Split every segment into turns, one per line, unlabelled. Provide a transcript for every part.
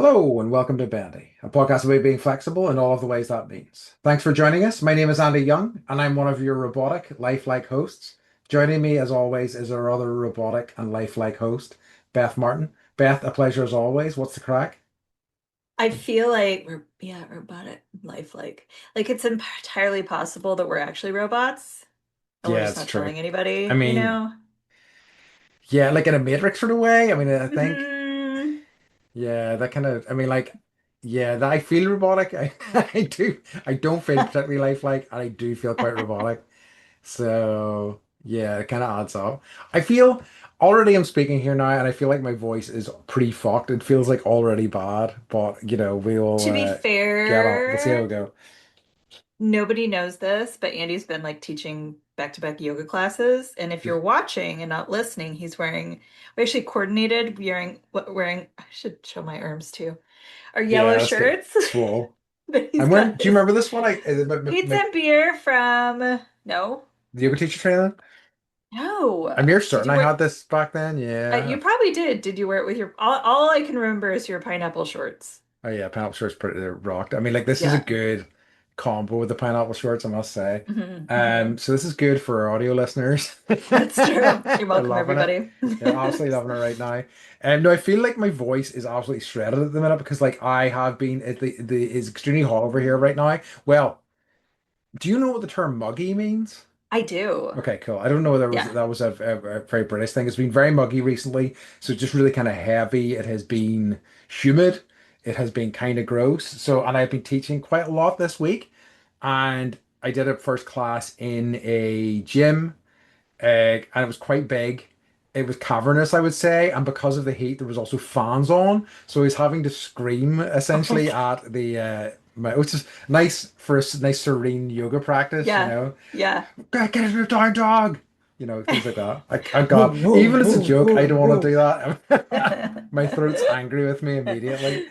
Hello and welcome to Bandy, a podcast about being flexible in all of the ways that means. Thanks for joining us. My name is Andy Young, and I'm one of your robotic, lifelike hosts. Joining me, as always, is our other robotic and lifelike host, Beth Martin. Beth, a pleasure as always. What's the crack?
I feel like we're about it lifelike. Like it's entirely possible that we're actually robots and we're
Yeah,
just
it's
not
true.
telling
I
anybody, you
mean,
know?
yeah, like in a Matrix sort of way. I mean, I think,
Hmm.
yeah, that kind of, I mean, like, yeah, that I feel robotic. I do. I don't feel particularly lifelike, and I do feel quite robotic. So yeah, it kind of adds up. I feel already I'm speaking here now, and I feel like my voice is pretty fucked. It feels like already bad, but we'll
To be
get on. We'll see how
fair,
we go.
nobody knows this, but Andy's been like teaching back-to-back yoga classes. And if you're watching and not listening, we actually coordinated wearing, I should show my arms too, our yellow
Yeah, that's good.
shirts
Swole.
that he's
I'm wearing.
got
Do you
his
remember this one?
pizza and beer from, no.
The yoga teacher training.
No.
I'm near
Did
certain
you
I
wear?
had this back then.
You
Yeah.
probably did. Did you wear it with your? All I can remember is your pineapple shorts.
Oh yeah, pineapple shorts pretty rocked. I mean, like this is a
Yeah.
good combo with the pineapple shorts, I must say.
Hmm.
So this is good for our audio listeners.
That's true. You're
They're
welcome,
loving it.
everybody.
They're absolutely loving it right now. No, I feel like my voice is absolutely shredded at the minute because like I have been the it's extremely hot over here right now. Well, do you know what the term muggy means?
I do.
Okay, cool. I don't know whether
Yeah.
that was a very British thing. It's been very muggy recently, so it's just really kind of heavy. It has been humid. It has been kind of gross. So, and I've been teaching quite a lot this week, and I did a first class in a gym, and it was quite big. It was cavernous, I would say, and because of the heat, there was also fans on, so I was having to scream essentially at which is nice for a nice serene yoga practice,
Yeah. Yeah.
get a down dog, things like that. I
Woo,
God,
woo,
even as a
woo,
joke, I
woo,
don't want to
woo.
do that. My throat's angry with me immediately.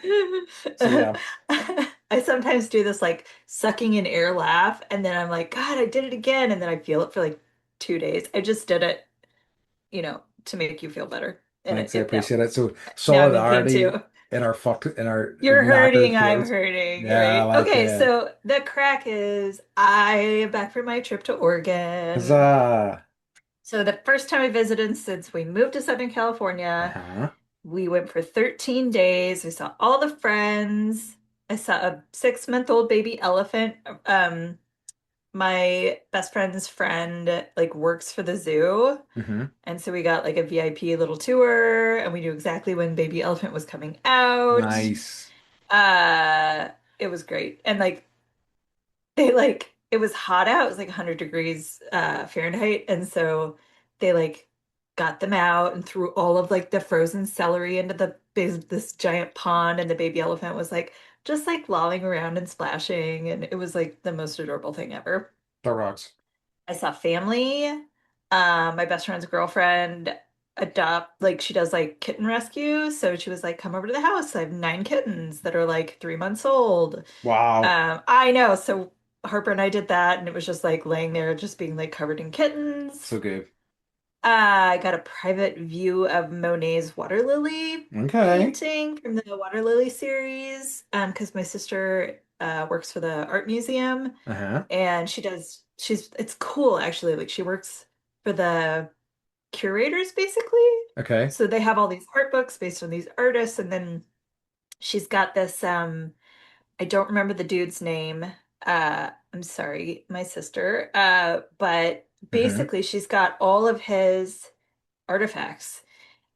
So yeah,
I sometimes do this like sucking in air laugh, and then I'm like, God, I did it again, and then I feel it for like 2 days. I just did it, to make you feel better, and
thanks, I
now
appreciate it. So
I'm in pain
solidarity
too.
in our
You're
knackered
hurting, I'm
throats.
hurting,
Yeah, I
right?
like
Okay,
it.
so the crack is I am back from my trip to Oregon.
Huzzah.
So the first time I visited since we moved to Southern California,
Uh-huh.
we went for 13 days. We saw all the friends. I saw a 6-month-old baby elephant. Um, my best friend's friend like works for the zoo.
Hmm.
And so we got like a VIP little tour and we knew exactly when baby elephant was coming out.
Nice.
Uh, it was great. And it was hot out. It was like 100 degrees Fahrenheit. And so they like got them out and threw all of like the frozen celery into this giant pond and the baby elephant was like just like lolling around and splashing and it was like the most adorable thing ever.
That rocks.
I saw family. My best friend's girlfriend she does like kitten rescue. So she was like, come over to the house. I have 9 kittens that are like 3 months old.
Wow.
I know. So Harper and I did that, and it was just like laying there, just being like covered in kittens.
So good.
I got a private view of Monet's water lily
Okay.
painting from the water lily series. Because my sister works for the art museum,
Uh-huh.
and it's cool actually. Like she works for the curators basically.
Okay.
So they have all these art books based on these artists, and then she's got this I don't remember the dude's name. I'm sorry, my sister. But
Hmm.
basically, she's got all of his artifacts.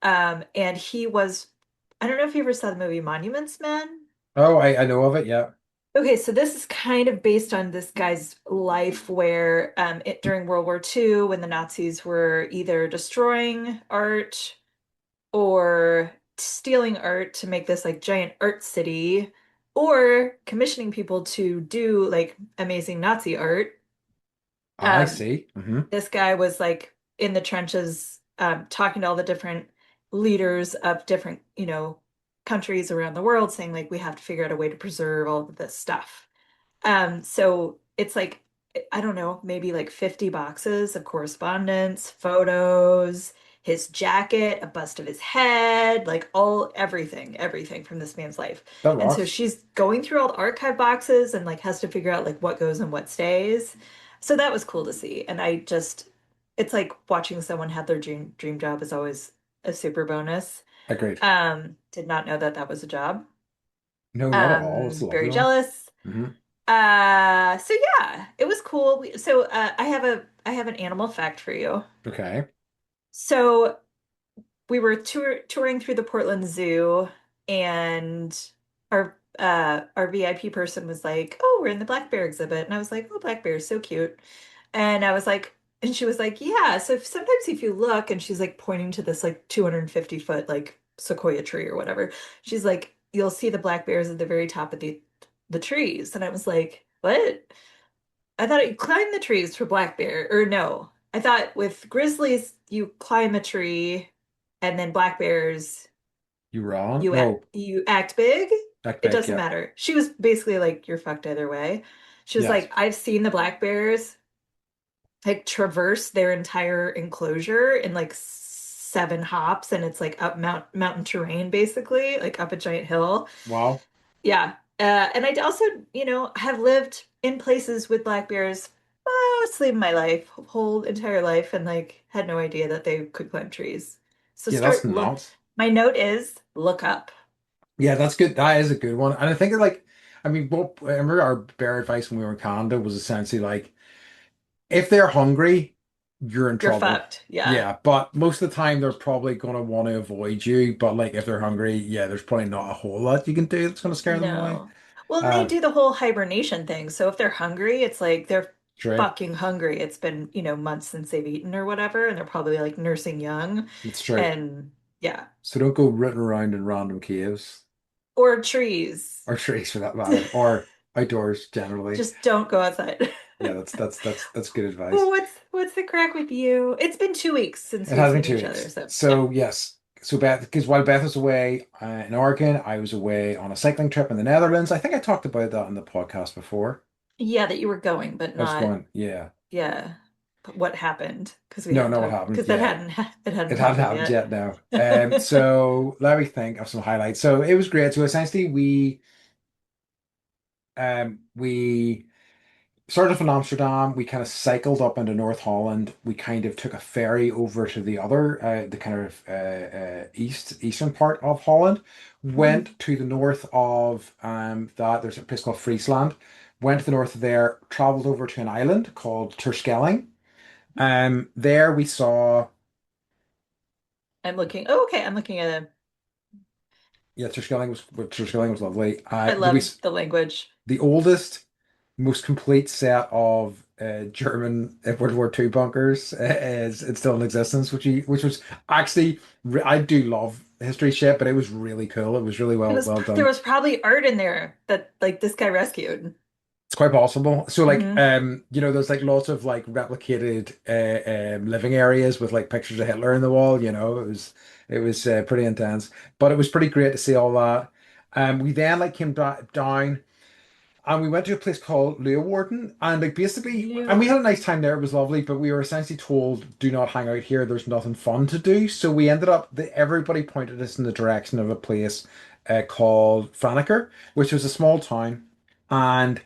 And I don't know if you ever saw the movie Monuments Men.
Oh, I know of it, yeah.
Okay, so this is kind of based on this guy's life where during World War II, when the Nazis were either destroying art or stealing art to make this like giant art city or commissioning people to do like amazing Nazi art.
I
Um,
see. Hmm.
this guy was like in the trenches, talking to all the different leaders of different, countries around the world, saying like we have to figure out a way to preserve all of this stuff. So it's like, I don't know, maybe like 50 boxes of correspondence, photos. his jacket, a bust of his head, like all everything from this man's life.
That
And so
rocks.
she's going through all the archive boxes and like has to figure out like what goes and what stays. So that was cool to see. And I just it's like watching someone have their dream job is always a super bonus.
Agreed.
Did not know that that was a job.
No, not at all. It's a lovely
Very
one.
jealous.
Hmm.
So yeah, it was cool. So I have an animal fact for you.
Okay.
So we were touring through the Portland Zoo, and our VIP person was like, "Oh, we're in the black bear exhibit," and I was like, "Oh, black bear is so cute," and I was like, and she was like, "Yeah." So sometimes if you look, and she's like pointing to this like 250-foot like sequoia tree or whatever, she's like, you'll see the black bears at the very top of the trees, and I was like, "What?" I thought you climb the trees for black bear, or no. I thought with grizzlies you climb a tree, and then black bears
You wrong? No,
you act big.
back
It
back,
doesn't
yeah.
matter. She was basically like, you're fucked either way. She was
Yes.
like, I've seen the black bears like traverse their entire enclosure in like 7 hops, and it's like up mountain terrain basically, like up a giant hill.
Wow.
Yeah. And I also, have lived in places with black bears mostly in my life, whole entire life, and like had no idea that they could climb trees. So
Yeah, that's
start look.
nuts.
My note is look up.
Yeah, that's good. That is a good one. And I think like, I mean, what I remember our bear advice when we were in Canada was essentially like, if they're hungry, you're in
You're
trouble.
fucked. Yeah.
Yeah, but most of the time they're probably going to want to avoid you. But like if they're hungry, yeah, there's probably not a whole lot you can do that's going to scare them away.
No. Well, and they
Um,
do the whole hibernation thing. So if they're hungry, it's like they're
true.
fucking hungry. It's been, months since they've eaten or whatever, and they're probably like nursing young.
It's true.
And yeah.
So don't go rooting around in random caves
Or trees.
or trees for that matter, or outdoors generally.
Just don't go outside.
Yeah, that's good advice.
Well, what's the crack with you? It's been 2 weeks since
It
we've
has been
seen
two
each other,
weeks.
so yeah.
So yes. So Beth, because while Beth was away in Oregon, I was away on a cycling trip in the Netherlands. I think I talked about that in the podcast before.
Yeah, that you were going, but
I was
not,
going, yeah.
yeah. But what happened? Because we
No,
didn't
no, what
talk,
happened?
because that
Yeah.
it hadn't
It hadn't
happened
happened
yet.
yet, no. So let me think of some highlights. So it was great. So essentially we started off in Amsterdam. We kind of cycled up into North Holland. We kind of took a ferry over to the other, the kind of eastern part of Holland.
Mhm.
Went to the north of that. There's a place called Friesland. Went to the north of there. Traveled over to an island called Terschelling. There we saw.
I'm looking. Oh, okay. I'm looking at it.
Yeah, Terschelling was lovely.
I love the language.
The oldest, most complete set of German World War II bunkers is it's still in existence, which was actually I do love history shit, but it was really cool. It was really well
There
done.
was probably art in there that like this guy rescued.
It's quite possible. So like
Hmm.
there's like lots of like replicated living areas with like pictures of Hitler in the wall, it was pretty intense, but it was pretty great to see all that. We then like came down. And we went to a place called Leeuwarden, and like basically, and we
New.
had a nice time there. It was lovely, but we were essentially told, "Do not hang out here. There's nothing fun to do." So we ended up. Everybody pointed us in the direction of a place called Franeker, which was a small town, and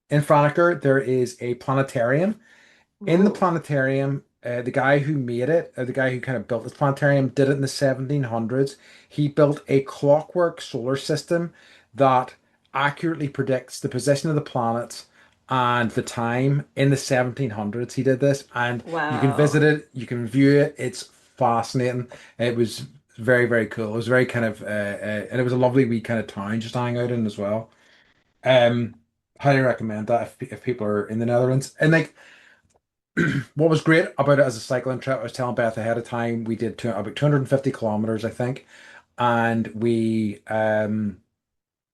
in Franeker there is a planetarium. In the
Ooh.
planetarium, the guy who made it, the guy who kind of built this planetarium, did it in the 1700s. He built a clockwork solar system that accurately predicts the position of the planets and the time in the 1700s. He did this, and you can visit
Wow.
it, you can view it. It's fascinating. It was very, very cool. It was very kind of, and it was a lovely wee kind of town just to hang out in as well. Um, Highly recommend that if people are in the Netherlands. And like, what was great about it as a cycling trip, I was telling Beth ahead of time, we did about 250 kilometers, I think, and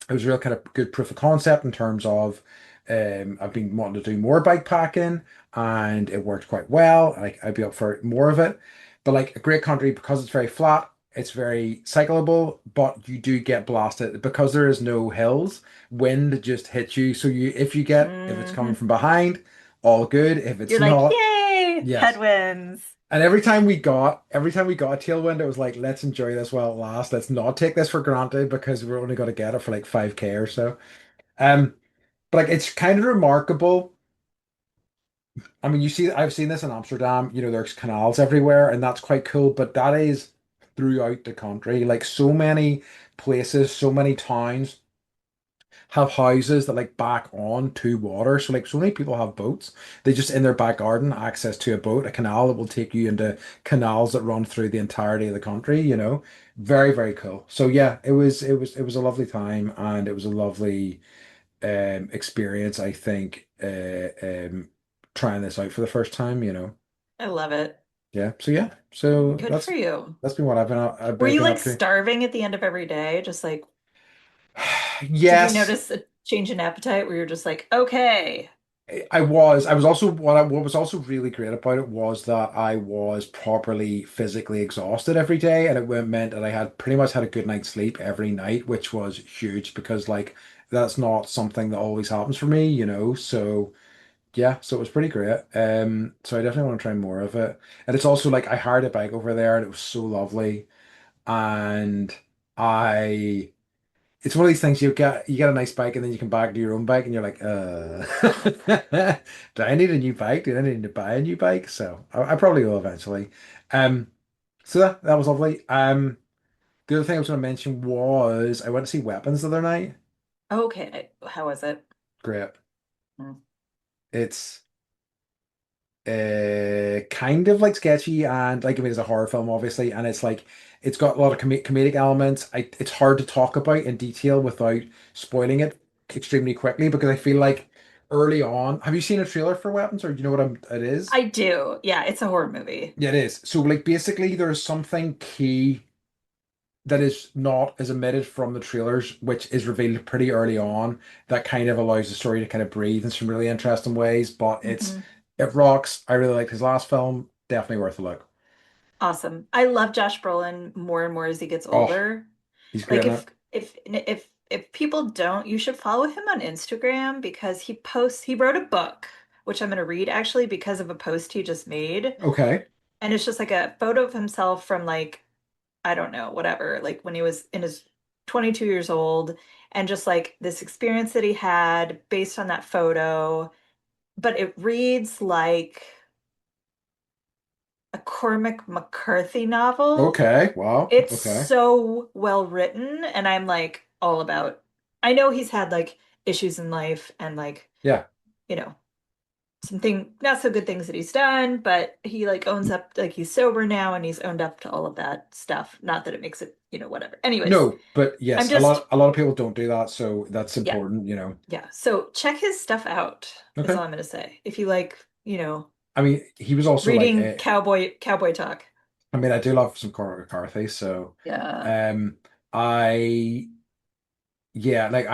it was a real kind of good proof of concept in terms of I've been wanting to do more bike packing and it worked quite well. Like I'd be up for more of it. But like a great country because it's very flat, it's very cyclable, but you do get blasted because there is no hills, wind just hits you. So if it's coming
Hmm.
from behind, all good. If it's
You're like,
not,
yay,
yes.
headwinds.
And every time we got a tailwind, it was like, let's enjoy this while it lasts. Let's not take this for granted because we're only going to get it for like 5K or so. Um, but like it's kind of remarkable. I mean, I've seen this in Amsterdam, there's canals everywhere, and that's quite cool, but that is throughout the country. Like so many places, so many towns have houses that like back on to water. So like so many people have boats. They just in their back garden access to a boat, a canal that will take you into canals that run through the entirety of the country. Very, very cool. So yeah, it was a lovely time and it was a lovely experience, I think, trying this out for the first time.
I love it.
Yeah. So yeah. So
Good for you.
that's been what I've
Were you
been
like
up to.
starving at the end of every day? Just like, did you
Yes.
notice a change in appetite where you're just like, okay,
I was also what was also really great about it was that I was properly physically exhausted every day, and meant that I had pretty much had a good night's sleep every night, which was huge because like that's not something that always happens for me. So yeah, so it was pretty great. So I definitely want to try more of it. And it's also like I hired a bike over there, and it was so lovely. And I it's one of these things you get a nice bike and then you come back to your own bike and you're like, do I need a new bike? Do I need to buy a new bike? So I probably will eventually. Um, so that was lovely. The other thing I was going to mention was I went to see Weapons the other night.
okay, how was it?
Great.
Mm.
It's kind of like sketchy and like I mean it's a horror film obviously and it's like it's got a lot of comedic elements. It's hard to talk about in detail without spoiling it extremely quickly because I feel like early on, have you seen a trailer for Weapons or do you know what it is?
I do. Yeah, it's a horror movie.
Yeah, it is. So like basically there's something key that is not as omitted from the trailers, which is revealed pretty early on, that kind of allows the story to kind of breathe in some really interesting ways. But
Hmm.
it rocks. I really like his last film. Definitely worth a look.
Awesome. I love Josh Brolin more and more as he gets
Oh,
older.
he's great
Like
in it.
if people don't, you should follow him on Instagram because he wrote a book, which I'm gonna read actually because of a post he just made.
Okay.
And it's just like a photo of himself from like, I don't know, whatever, like when he was in his 22 years old, and just like this experience that he had based on that photo. But it reads like a Cormac McCarthy novel.
Okay. Wow.
It's
Okay.
so well written, and I'm like all about. I know he's had like issues in life and like,
Yeah.
you know, something not so good things that he's done, but he like owns up, like he's sober now and he's owned up to all of that stuff. Not that it makes it, whatever. Anyways,
No, but
I'm
yes, a
just,
lot a lot of people don't do that, so that's
yeah,
important.
yeah. So check his stuff out, is
Okay.
all I'm gonna say. If you like,
I mean, he was also like
reading cowboy talk.
I mean, I do love some Cormac McCarthy, so
Yeah.
um I yeah, like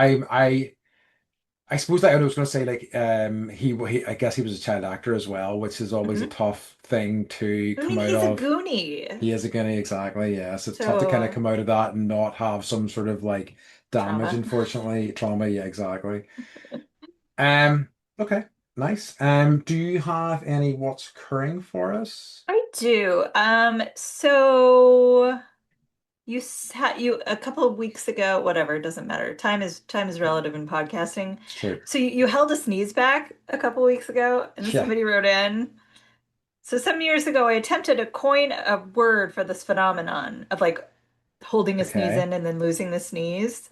I suppose that I was going to say like I guess he was a child actor as well, which is always a
Hmm.
tough thing to
I
come
mean,
out
he's a
of.
Goonie.
He is a guinea, exactly, yeah. So it's tough to
So
kind of come out of that and not have some sort of like damage,
trauma.
unfortunately. Trauma, yeah, exactly. Okay, nice. Do you have any what's occurring for us?
I do. So you a couple of weeks ago, whatever, it doesn't matter. Time is relative in podcasting.
It's true.
So you held a sneeze back a couple of weeks ago, and
Yeah.
somebody wrote in. So some years ago, I attempted to coin a word for this phenomenon of like holding a sneeze
Okay.
in and then losing the sneeze.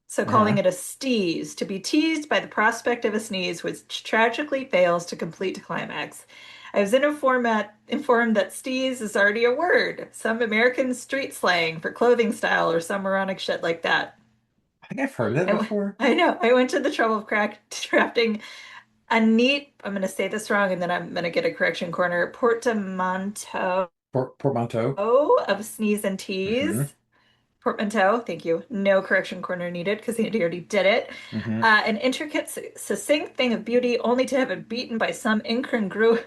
So calling
Uh-huh.
it a steeze, to be teased by the prospect of a sneeze which tragically fails to complete climax. I was informed that steeze is already a word, some American street slang for clothing style or some moronic shit like that.
I think I've heard of it before.
I know, I went to the trouble of crafting a neat, I'm going to say this wrong and then I'm going to get a correction corner, portmanteau
Portmanteau.
of sneeze and
Mm-hmm.
tease. Portmanteau, thank you. No correction corner needed because Andy already did it.
Mm-hmm.
An intricate, succinct thing of beauty, only to have it beaten by some incongruous,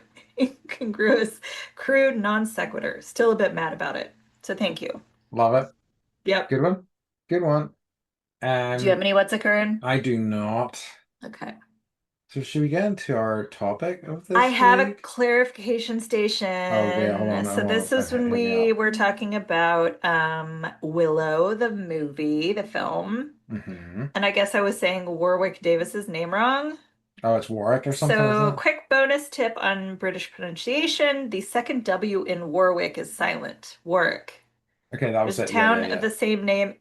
crude non sequitur. Still a bit mad about it. So thank you.
Love it.
Yep.
Good one. Good one.
Do you have
Um,
any what's occurring?
I do not.
Okay.
So should we get into our topic of
I
this
have a
week?
clarification
Oh wait, hold
station.
on,
So
hold
this
on.
is when
Hit me
we
up.
were talking about Willow, the movie, the film. And I guess I was saying Warwick Davis's name wrong.
Oh, it's Warwick or something, isn't
So,
it?
quick bonus tip on British pronunciation. The second W in Warwick is silent. Warwick.
Okay, that was
There's a
it. Yeah, yeah,
town of
yeah.
the same name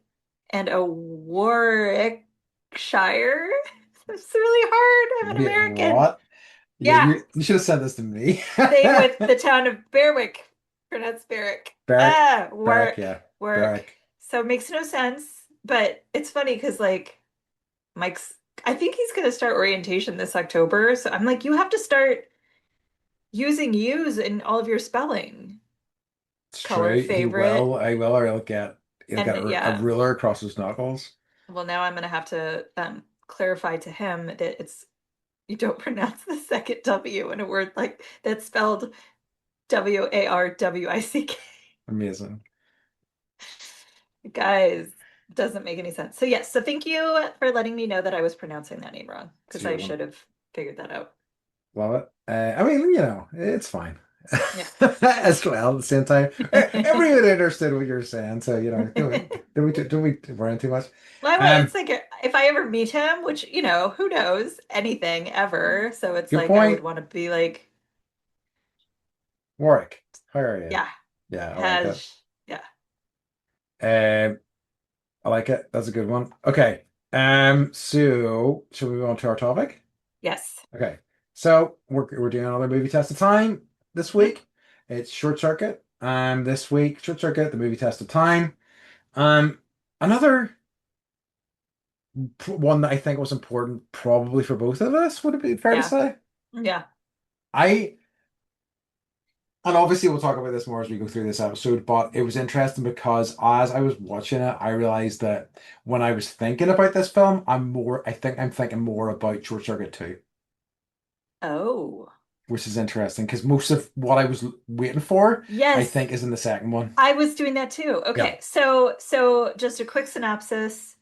and a Warwickshire. It's really hard. I'm an
Wait,
American.
what? Yeah,
Yeah,
you should have sent this to me.
same with the town of Berwick. Pronounced Berwick.
Barrack,
Ah,
Barrack,
work,
yeah,
work.
Barrack.
So it makes no sense, but it's funny because like Mike's, I think he's going to start orientation this October. So I'm like, you have to start using U's in all of your spelling.
It's
Color
true. He
favorite.
will. I will, or he'll get
And
a
yeah,
ruler across his knuckles.
well, now I'm going to have to clarify to him that you don't pronounce the second W in a word like that's spelled Warwick.
Amazing.
Guys, doesn't make any sense. So yes, so thank you for letting me know that I was pronouncing that name wrong
It's a
because I
good one.
should have figured that out.
Love it. I mean, it's fine.
Yeah.
As well, at the same time, everyone understood what you're saying, so don't we worry too much.
Well, it's
Um,
like if I ever meet him, which, who knows, anything ever. So it's
Good
like I would
point,
want to be like,
Warwick. How are you?
yeah,
Yeah, I like it.
has, yeah,
Um, I like it. That's a good one. Okay. So should we move on to our topic?
yes.
Okay. So we're doing another movie test of time this
Mhm.
week. It's Short Circuit. This week, Short Circuit, the movie test of time. Um, Another one that I think was important probably for both of us, would it be fair to
Yeah,
say?
yeah,
I And obviously we'll talk about this more as we go through this episode, but it was interesting because as I was watching it, I realized that when I was thinking about this film, I think I'm thinking more about Short Circuit 2,
oh,
which is interesting because most of what I was waiting for, I
yes.
think, is in the second one.
I was doing that too.
Yeah.
Okay, so just a quick synopsis.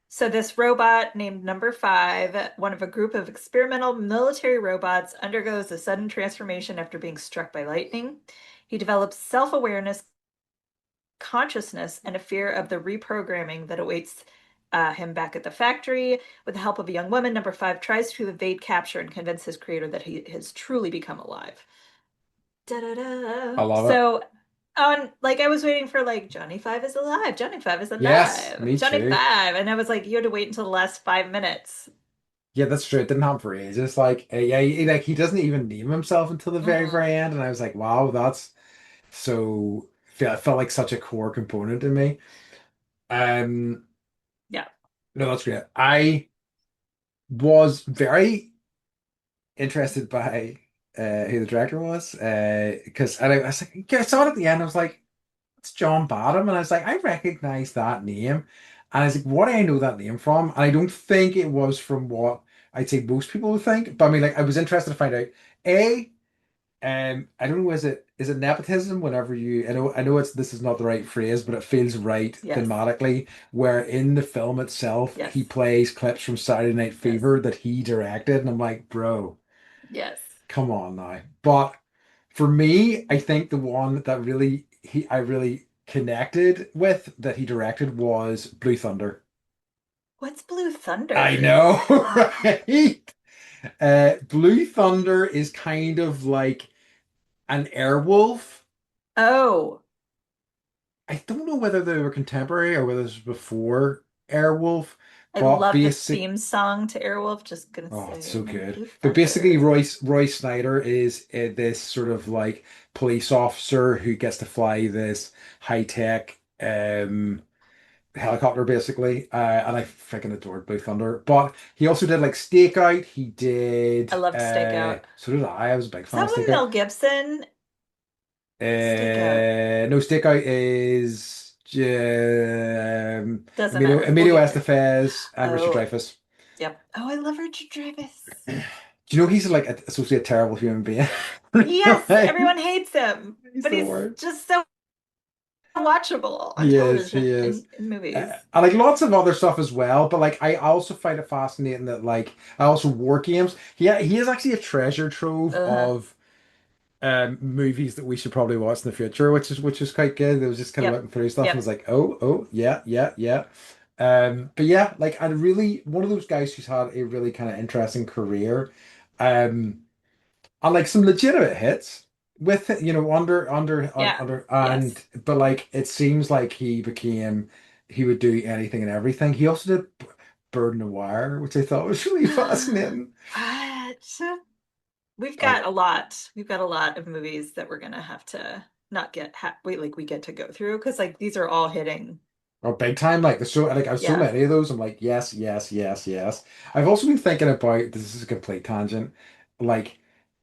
So this robot named Number Five, one of a group of experimental military robots, undergoes a sudden transformation after being struck by lightning. He develops self-awareness, consciousness, and a fear of the reprogramming that awaits him back at the factory. With the help of a young woman, Number Five tries to evade capture and convince his creator that he has truly become alive. Da da da.
I love it.
So on like I was waiting for like Johnny Five is alive, Johnny Five is
Yes,
alive,
me
Johnny
too.
Five, and I was like, you had to wait until the last 5 minutes.
Yeah, that's true. It didn't happen for ages. Yeah, he doesn't even name himself until the very,
Mm,
very end, and I was like, wow, that's it felt like such a core component to me. Um,
yeah,
no, that's great. I was very interested by who the director was because I was like, yeah, I saw it at the end. I was like, it's John Badham, and I was like, I recognize that name, and I was like, what do I know that name from? And I don't think it was from what I'd say most people would think, but I mean, like, I was interested to find out. A I don't know, is it nepotism whenever I know this is not the right phrase, but it feels right
yes,
thematically, where in the film itself
yes,
he plays clips from Saturday Night
yes,
Fever that he directed, and I'm like, bro,
yes.
come on now. But for me, I think the one that I really connected with that he directed was Blue Thunder.
What's Blue
I
Thunder?
know, right? Blue Thunder is kind of like an Airwolf.
Oh,
I don't know whether they were contemporary or whether this was before Airwolf,
I
but
love the
basic.
theme song to Airwolf. Just gonna
Oh, it's
say,
so
I'm
good.
Blue
But basically,
Thunder.
Roy Snyder is this sort of like police officer who gets to fly this high tech helicopter, basically. And I freaking adored Blue Thunder. But he also did like Stakeout. He did.
I loved Stakeout.
So did I. I was a big
Is
fan
that
of
with
Stakeout.
Mel Gibson? Stakeout.
No, Stakeout is
Doesn't matter. We'll
Emilio
get there.
Estevez and Richard
Oh,
Dreyfuss.
yep. Oh, I love Richard Dreyfuss.
Do you know he's like associate terrible human being?
Yes,
Like,
everyone hates him,
he's
but
the
he's
worst.
just so watchable on
He is,
television
he
and
is.
in movies.
I like lots of other stuff as well, but like I also find it fascinating that like I also war games. He is actually a treasure trove
Uh-huh.
of movies that we should probably watch in the future, which is quite good. I was just kind of
Yep.
looking through stuff and was
Yep.
like, oh, yeah, yeah, yeah. But yeah, like I really one of those guys who's had a really kind of interesting career. Um, and like some legitimate hits with it,
Yeah.
under,
Yes.
but like it seems like he would do anything and everything. He also did Bird in the Wire, which I thought was really fascinating.
What? We've
Oh,
got a lot. We've got a lot of movies that we're gonna have to not get wait, like we get to go through because like these are all hitting.
oh, big time! Like there's so like I have so
Yeah.
many of those. I'm like, yes, yes, yes, yes. I've also been thinking about this is a complete tangent. Like,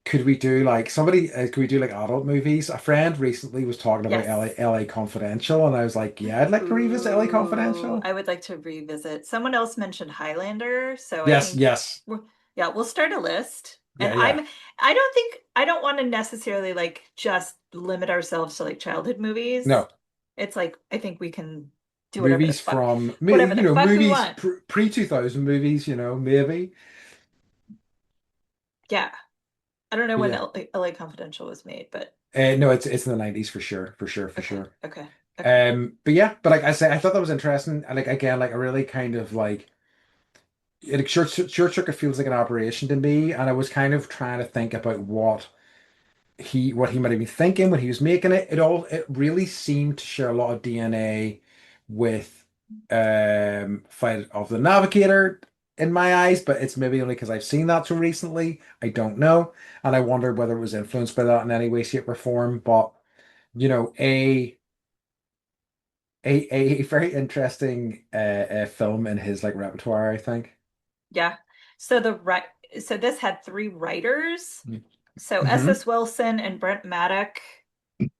could we do like adult movies? A friend recently was talking about
Yes.
LA Confidential, and I was like, yeah, I'd like to revisit LA
Ooh,
Confidential.
I would like to revisit. Someone else mentioned Highlander, so I
Yes,
think
yes.
yeah, we'll start a list. And
Yeah, yeah.
I don't want to necessarily like just limit ourselves to like childhood movies.
No,
It's like I think we can do
movies from,
whatever the fuck we
movies
want.
pre-2000 movies, maybe.
Yeah. I don't know
But
when
yeah.
LA Confidential was made, but
No, it's in the 90s for sure, for sure, for
okay.
sure.
Okay. Okay.
But yeah, but like I say, I thought that was interesting. And like again, like a really kind of like it short circuit feels like an aberration to me. And I was kind of trying to think about what he might have been thinking when he was making it. It really seemed to share a lot of DNA with Flight of the Navigator in my eyes, but it's maybe only because I've seen that so recently. I don't know. And I wondered whether it was influenced by that in any way, shape, or form. But you know, a very interesting film in his like repertoire, I think.
Yeah. So the right so this had three writers. So
Mm-hmm.
S.S. Wilson and Brent Maddock,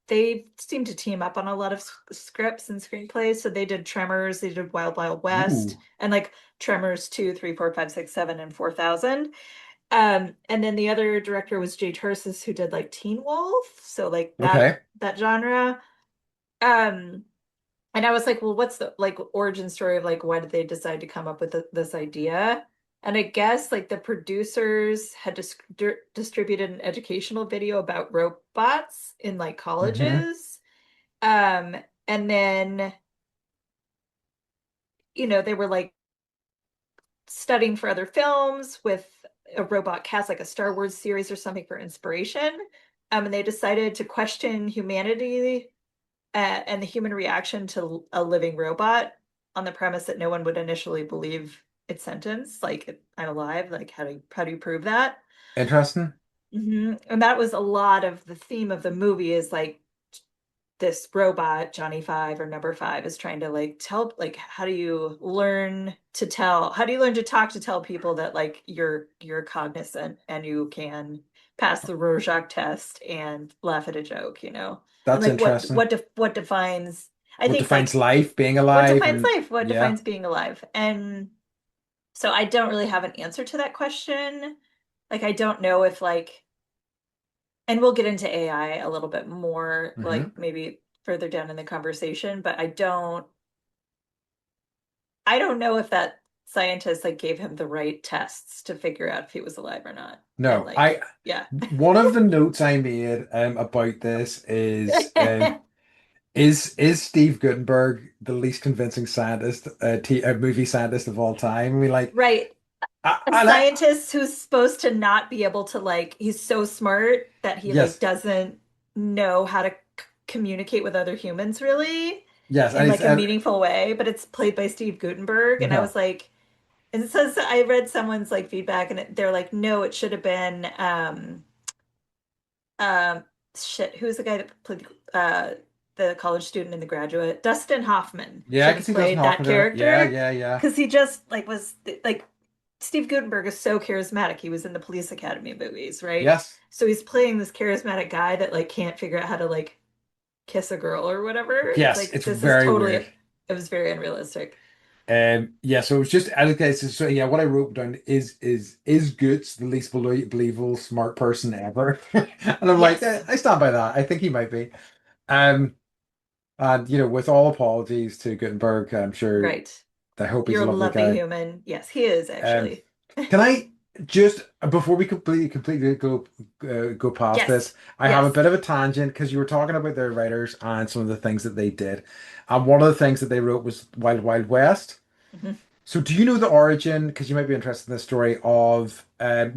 they seem to team up on a lot of scripts and screenplays. So they did Tremors, they did Wild Wild West,
Ooh,
and like Tremors 2, 3, 4, 5, 6, 7, and 4000. And then the other director was Jay Tarsis, who did like Teen Wolf, so like
okay.
that genre. Um, and I was like, well, what's the like origin story of like why did they decide to come up with this idea? And I guess like the producers had distributed an educational video about robots in like
Mm-hmm.
colleges. And then, they were like studying for other films with a robot cast, like a Star Wars series or something for inspiration. And they decided to question humanity and the human reaction to a living robot on the premise that no one would initially believe its sentence, like I'm alive. Like how do you prove that?
Interesting.
And that was a lot of the theme of the movie is like this robot, Johnny Five or Number Five, is trying to like tell like how do you learn to talk to tell people that like you're cognizant and you can pass the Rorschach test and laugh at a joke. And
That's
like
interesting.
what defines I
What
think
defines
like
life, being
what
alive,
defines
and
life? What
yeah.
defines being alive? And so I don't really have an answer to that question. Like I don't know if like and we'll get into AI a little bit more,
Mm-hmm.
like maybe further down in the conversation, but I don't know if that scientist like gave him the right tests to figure out if he was alive or not. And
No,
like, yeah.
one of the notes I made about this is Steve Gutenberg the least convincing movie scientist of all time? I mean, like,
Right. A
I like,
scientist who's supposed to not be able to like, he's so smart that he like
yes,
doesn't know how to communicate with other humans really
yes,
in
and it's
like a meaningful way, but it's played by Steve Gutenberg. And I
no,
was like, and it says I read someone's like feedback and they're like, no, it should have been um shit, who's the guy that played the college student in The Graduate? Dustin Hoffman
yeah, I
should
can
have
see Dustin
played that
Hoffman doing it. Yeah,
character
yeah, yeah.
because he just like was like Steve Gutenberg is so charismatic. He was in the Police Academy movies, right?
Yes,
So he's playing this charismatic guy that like can't figure out how to like kiss a girl or whatever. It's
yes,
like
it's
this is
very
totally
weird.
it was very unrealistic.
Yeah, so it's just I think so yeah, what I wrote down is Goots the least believable smart person ever, and I'm like,
Yes.
I stand by that. I think he might be. Um, And with all apologies to Gutenberg, I'm sure
Right.
I hope he's
You're
a
a
lovely
lovely
guy.
human. Yes, he is
Um,
actually.
can I just before we completely go past
Yes.
this, I have a
Yes.
bit of a tangent because you were talking about their writers and some of the things that they did, and one of the things that they wrote was Wild Wild West.
Mhm.
So do you know the origin? Because you might be interested in this story of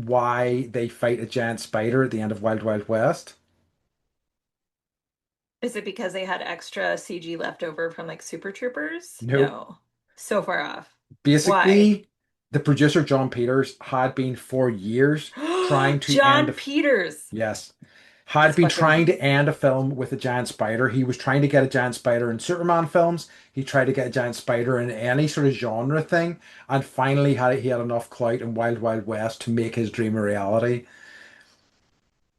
why they fight a giant spider at the end of Wild Wild West.
Is it because they had extra CG left over from like Super Troopers?
Nope.
No. So far off. Why?
Basically, the producer John Peters had been for years trying to end
John Peters.
yes, had
He's
been
fucking
trying to end a film with a giant spider. He was trying to get a giant spider in Superman films. He tried to get a giant spider in any sort of genre thing, and finally he had enough clout in Wild Wild West to make his dream a reality.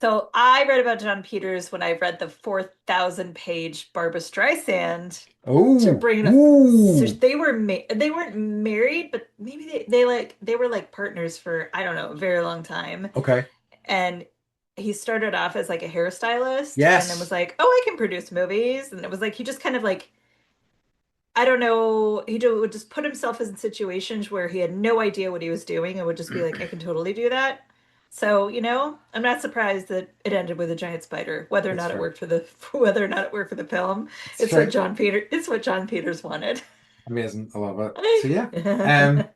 So I read about John Peters when I read the 4,000 page Barbra Streisand to
Oh,
bring it up. So
ooh,
they weren't married, but maybe they were like partners for I don't know, a very long time.
okay,
And he started off as like a hairstylist and then was
yes.
like, "Oh, I can produce movies." And it was like he just kind of like I don't know, would just put himself in situations where he had no idea what he was doing and would just be like, I can totally do that. So, I'm not surprised that it ended with a giant spider, whether or
That's
not it
fair.
worked for the whether or not it worked for the film.
It's fair.
It's what John Peters wanted.
Amazing. I love it. So yeah. Um,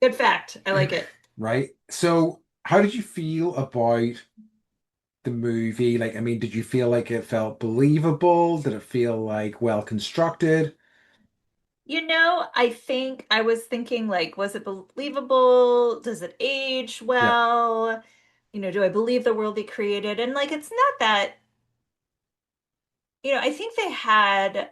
Good fact. I like it.
right. So how did you feel about the movie? Like, I mean, did you feel like it felt believable? Did it feel like well constructed?
I think I was thinking like, was it believable? Does it age
Yep.
well? Do I believe the world they created? And like, it's not that, I think they had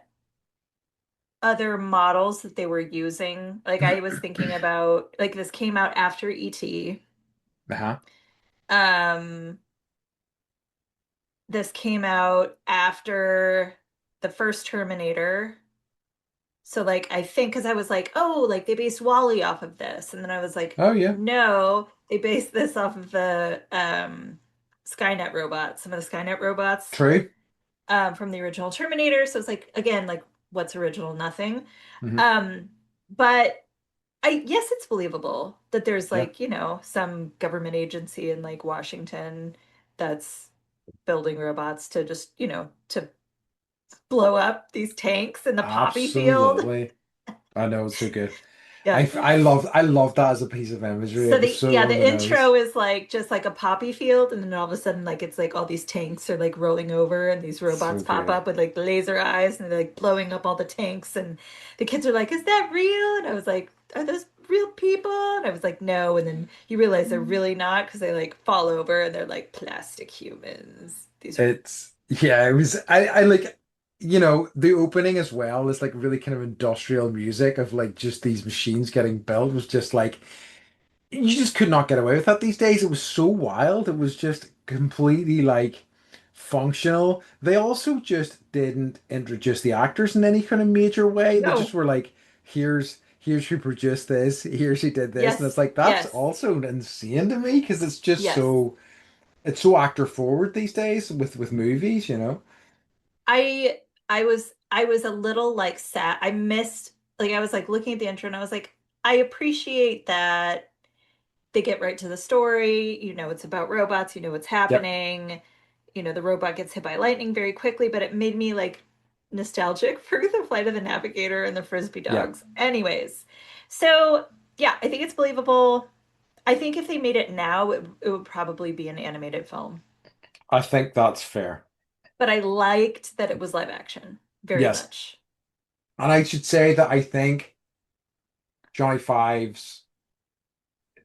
other models that they were using. Like I was thinking about like this came out after ET.
Uh-huh.
Um, this came out after the first Terminator. So like I think because I was like, oh, like they based Wally off of this. And then I was like,
Oh yeah.
no, they based this off of the Skynet robots, some of the Skynet robots
True.
from the original Terminator. So it's like again, like what's original? Nothing.
Hmm.
Um, but I yes, it's believable that there's
Yeah.
like, some government agency in like Washington that's building robots to just, to blow up these tanks in the poppy field.
Absolutely. I know it's so good.
Yeah.
I love that as a piece of imagery.
So
It was so on the
the intro
nose.
is like just like a poppy field, and then all of a sudden, like it's like all these tanks are like rolling over, and these robots
So
pop
good.
up with like laser eyes, and they're like blowing up all the tanks, and the kids are like, "Is that real?" And I was like, "Are those real people?" And I was like, "No." And then you realize they're really not because they like fall over and they're like plastic humans. These
It's yeah, it was I like the opening as well is like really kind of industrial music of like just these machines getting built was just like you just could not get away with that these days. It was so wild. It was just completely like functional. They also just didn't introduce the actors in any kind of major way. They just
no,
were like, here's who produced this, here's who did this. And it's
yes,
like that's
yes,
also insane to me because it's just
yes.
so actor forward these days with movies.
I was a little like sad. I missed like I was like looking at the intro and I was like, I appreciate that they get right to the story. It's about robots, you know what's
Yep.
happening. The robot gets hit by lightning very quickly, but it made me like nostalgic for the Flight of the Navigator and the Frisbee
Yeah.
dogs. Anyways, so yeah, I think it's believable. I think if they made it now, it would probably be an animated film.
I think that's fair.
But I liked that it was live action very
Yes.
much.
And I should say that I think Johnny Five's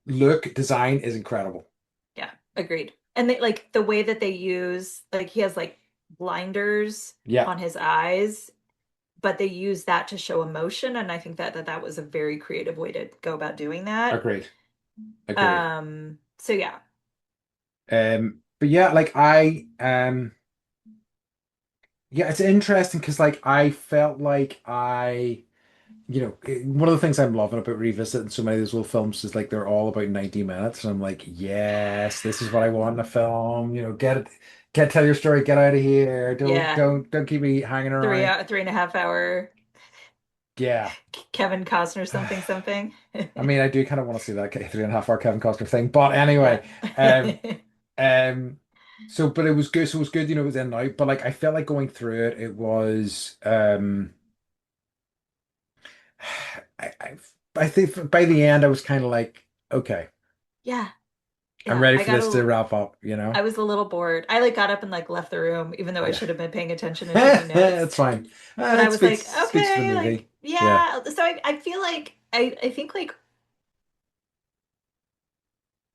look design is incredible.
Yeah, agreed. And they like the way that they use like he has like blinders
Yeah,
on his eyes, but they use that to show emotion, and I think that was a very creative way to go about doing that.
agreed. Agreed.
So yeah.
But yeah, like yeah, it's interesting because like I felt like one of the things I'm loving about revisiting so many of those old films is like they're all about 90 minutes, and I'm like, yes, this is what I want in a film. Get it. Can't tell your story. Get out of here.
Yeah,
Don't keep me hanging around.
3.5 hour
Yeah.
Kevin Costner something something.
I mean, I do kind of want to see that 3.5 hour Kevin Costner thing. But
Yeah.
anyway, um, um, but it was good. So it was good, it was in and out. But like, I felt like going through it, it was, I, I, I think by the end, I was kind of like, okay,
Yeah.
I'm
Yeah.
ready for this to wrap up.
I was a little bored. I like got up and like left the room, even though I
Yeah.
should have been paying attention and taking notes.
It's fine.
But I
It
was like,
speaks to the
okay, like,
movie. Yeah.
yeah. So I feel like I think like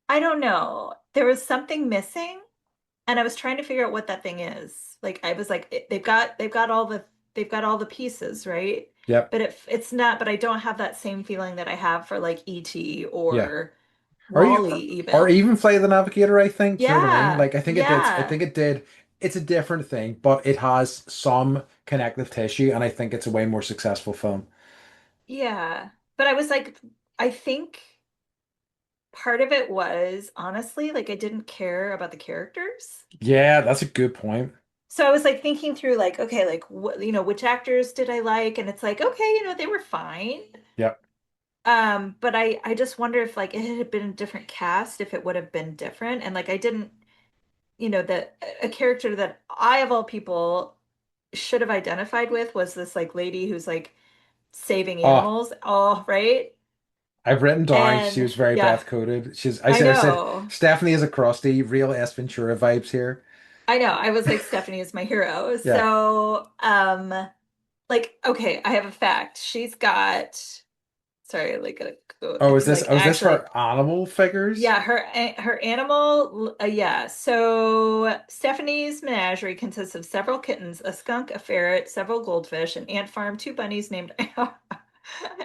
I don't know. There was something missing, and I was trying to figure out what that thing is. Like I was like, they've got all the pieces, right?
Yep.
But it's not. But I don't have that same feeling that I have for like E.T.
Yeah.
or
Or you,
Wall-E
or
even.
even Flight of the Navigator, I think. Do you know what I mean?
Yeah,
Like, I think it did. I
yeah,
think it did. It's a different thing, but it has some connective tissue, and I think it's a way more successful film.
yeah. But I was like, I think part of it was honestly like I didn't care about the characters.
Yeah, that's a good point.
So I was like thinking through like, okay, like what, which actors did I like? And it's like, okay, they were fine.
Yep.
But I just wonder if like it had been a different cast, if it would have been different. And like I didn't, that a character that I of all people should have identified with was this like lady who's like saving
Oh,
animals. Oh, right.
I've written down she
And
was very
yeah,
Beth coded.
I
I said
know.
Stephanie is a crusty, real S Ventura vibes here.
I know. I was like, Stephanie is my hero.
Yeah.
So, like, okay, I have a fact. She's got, sorry, like, go
Oh,
to like
is this
actually,
for animal figures?
yeah, her animal, yeah. So Stephanie's menagerie consists of several kittens, a skunk, a ferret, several goldfish, an ant farm, two bunnies named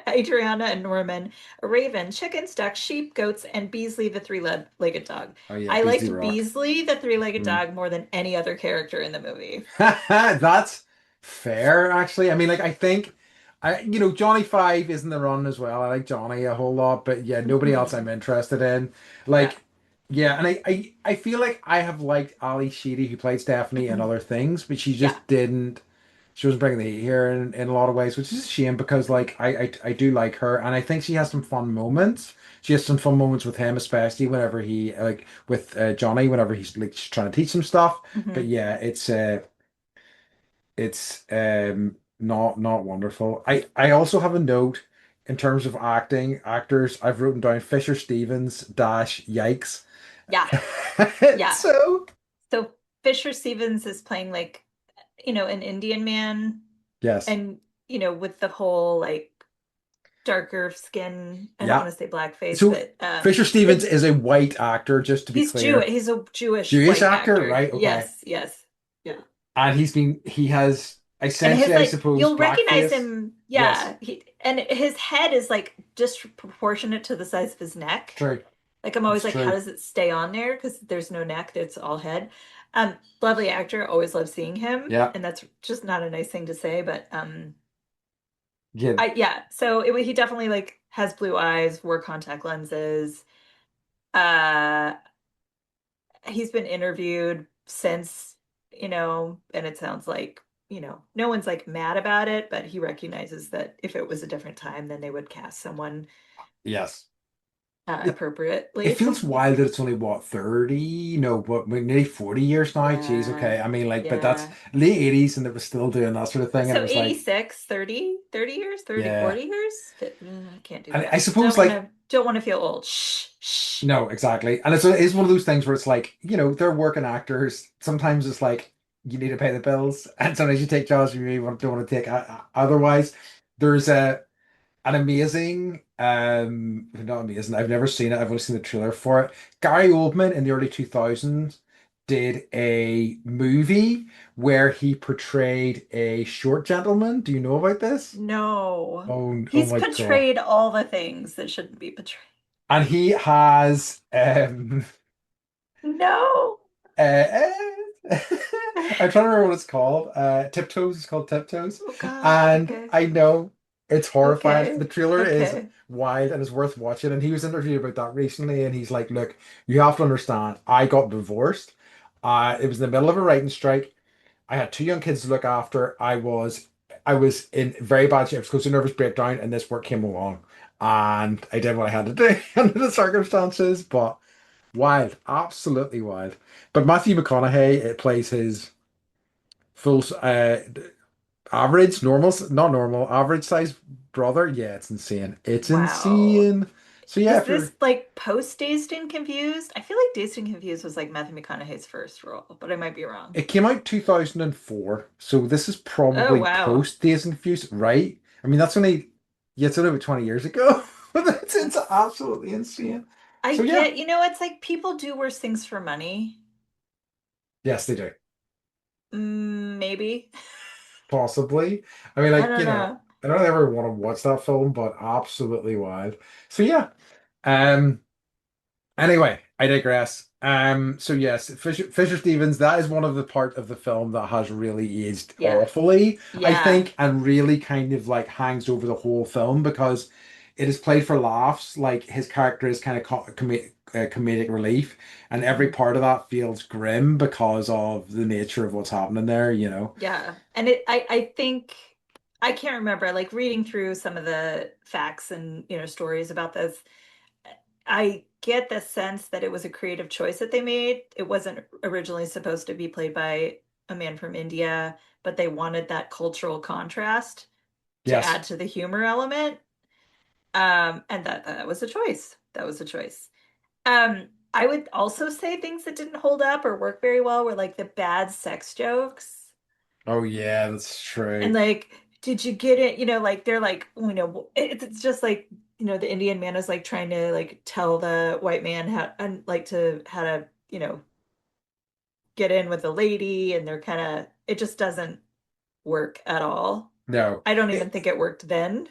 Adriana and Norman, a raven, chickens, ducks, sheep, goats, and Beasley the three-legged dog.
Oh yeah,
I
Beasley
liked
Rock.
Beasley the three-legged
Mm.
dog more than any other character in the movie.
That's fair, actually. I mean, like, I think Johnny Five is in the run as well. I like Johnny a whole lot, but yeah, nobody else I'm
Mhm.
interested in.
Yeah.
Like, yeah, and I feel like I have liked Ali Sheedy, who played Stephanie and other things, but
Yeah.
she wasn't bringing the heat here in a lot of ways, which is a shame because like I do like her, and I think she has some fun moments. She has some fun moments with him, especially whenever he like with Johnny, whenever he's like trying to teach him stuff. But
Hmm.
yeah, it's not wonderful. I also have a note in terms of actors. I've written down Fisher Stevens dash yikes.
Yeah. Yeah.
So
So Fisher Stevens is playing like, an Indian man
yes,
and, with the whole like darker skin. I don't
yeah.
want to say blackface,
So
but
Fisher Stevens
it's
is a white actor, just to be
he's Jewish.
clear.
He's a Jewish
Jewish
white
actor,
actor.
right? Okay.
Yes, yes. Yeah.
And he has
And his
essentially, I
like
suppose,
you'll recognize
blackface.
him,
Yes,
yeah. And his head is like disproportionate to the size of his neck.
true.
Like I'm
It's
always like, how
true.
does it stay on there? Because there's no neck, it's all head. Lovely actor, always love seeing him.
Yeah.
And that's just not a nice thing to say, but
Yeah.
I yeah, so he definitely like has blue eyes, wore contact lenses. Uh he's been interviewed since, and it sounds like, no one's like mad about it, but he recognizes that if it was a different time, then they would cast someone
Yes. It
appropriately.
feels wild that it's only what 30, no, what nearly 40 years now. Jeez,
Yeah.
okay. I mean, like, but that's
Yeah.
late 80s and it was still doing that sort of thing. And it
So
was like,
86, 30 years, 30,
yeah.
40 years? I can't do
And I
that.
suppose like
Don't want to feel old. Shh, shh.
no, exactly. And it's one of those things where it's like, they're working actors. Sometimes it's like you need to pay the bills, and sometimes you take jobs you really don't want to take. Otherwise, there's an amazing, not amazing. I've never seen it. I've only seen the trailer for it. Gary Oldman in the early 2000s did a movie where he portrayed a short gentleman. Do you know about this?
No.
Oh
He's
my God.
portrayed all the things that shouldn't be portrayed.
And he has
No.
Uh, I'm trying to remember what it's called. Tiptoes. It's called Tiptoes.
Oh God.
And
Okay.
I know it's horrifying. The
Okay.
trailer is
Okay.
wild and it's worth watching. And he was interviewed about that recently, and he's like, "Look, you have to understand. I got divorced. It was in the middle of a writing strike. I had two young kids to look after. I was in very bad shape. I was close to nervous breakdown, and this work came along, and I did what I had to do under the circumstances. But wild, absolutely wild. But Matthew McConaughey, it plays his full average, normal, not normal, average size brother. Yeah, it's insane. It's
Wow.
insane. So yeah,
Is
if
this
you're
like post Dazed and Confused? I feel like Dazed and Confused was like Matthew McConaughey's first role, but I might be wrong.
it came out 2004, so this is
Oh,
probably
wow.
post Days and Confused, right? I mean, that's only yeah, it's only about 20 years ago. But it's
That's,
absolutely insane.
I
So yeah,
get, it's like people do worse things for money.
yes, they do.
Maybe.
Possibly. I mean,
I
like,
don't know.
I don't ever want to watch that film, but absolutely wild. So yeah. Um Anyway, I digress. So yes, Fisher Stevens, that is one of the part of the film that has really aged
Yeah.
awfully, I
Yeah.
think, and really kind of like hangs over the whole film because it is played for laughs. Like his character is kind of comedic relief, and every
Mhm.
part of that feels grim because of the nature of what's happening there, you know.
Yeah. And I think I can't remember, like reading through some of the facts and, stories about this. I get the sense that it was a creative choice that they made. It wasn't originally supposed to be played by a man from India, but they wanted that cultural contrast to
Yes.
add to the humor element. And that was a choice. That was a choice. I would also say things that didn't hold up or work very well were like the bad sex jokes.
Oh yeah, that's
And
true.
like, did you get it? Like they're like, it's just like, the Indian man is like trying to like tell the white man how and like to how to, get in with the lady, and they're kind of it just doesn't work at all.
No.
I don't even
It,
think it worked then.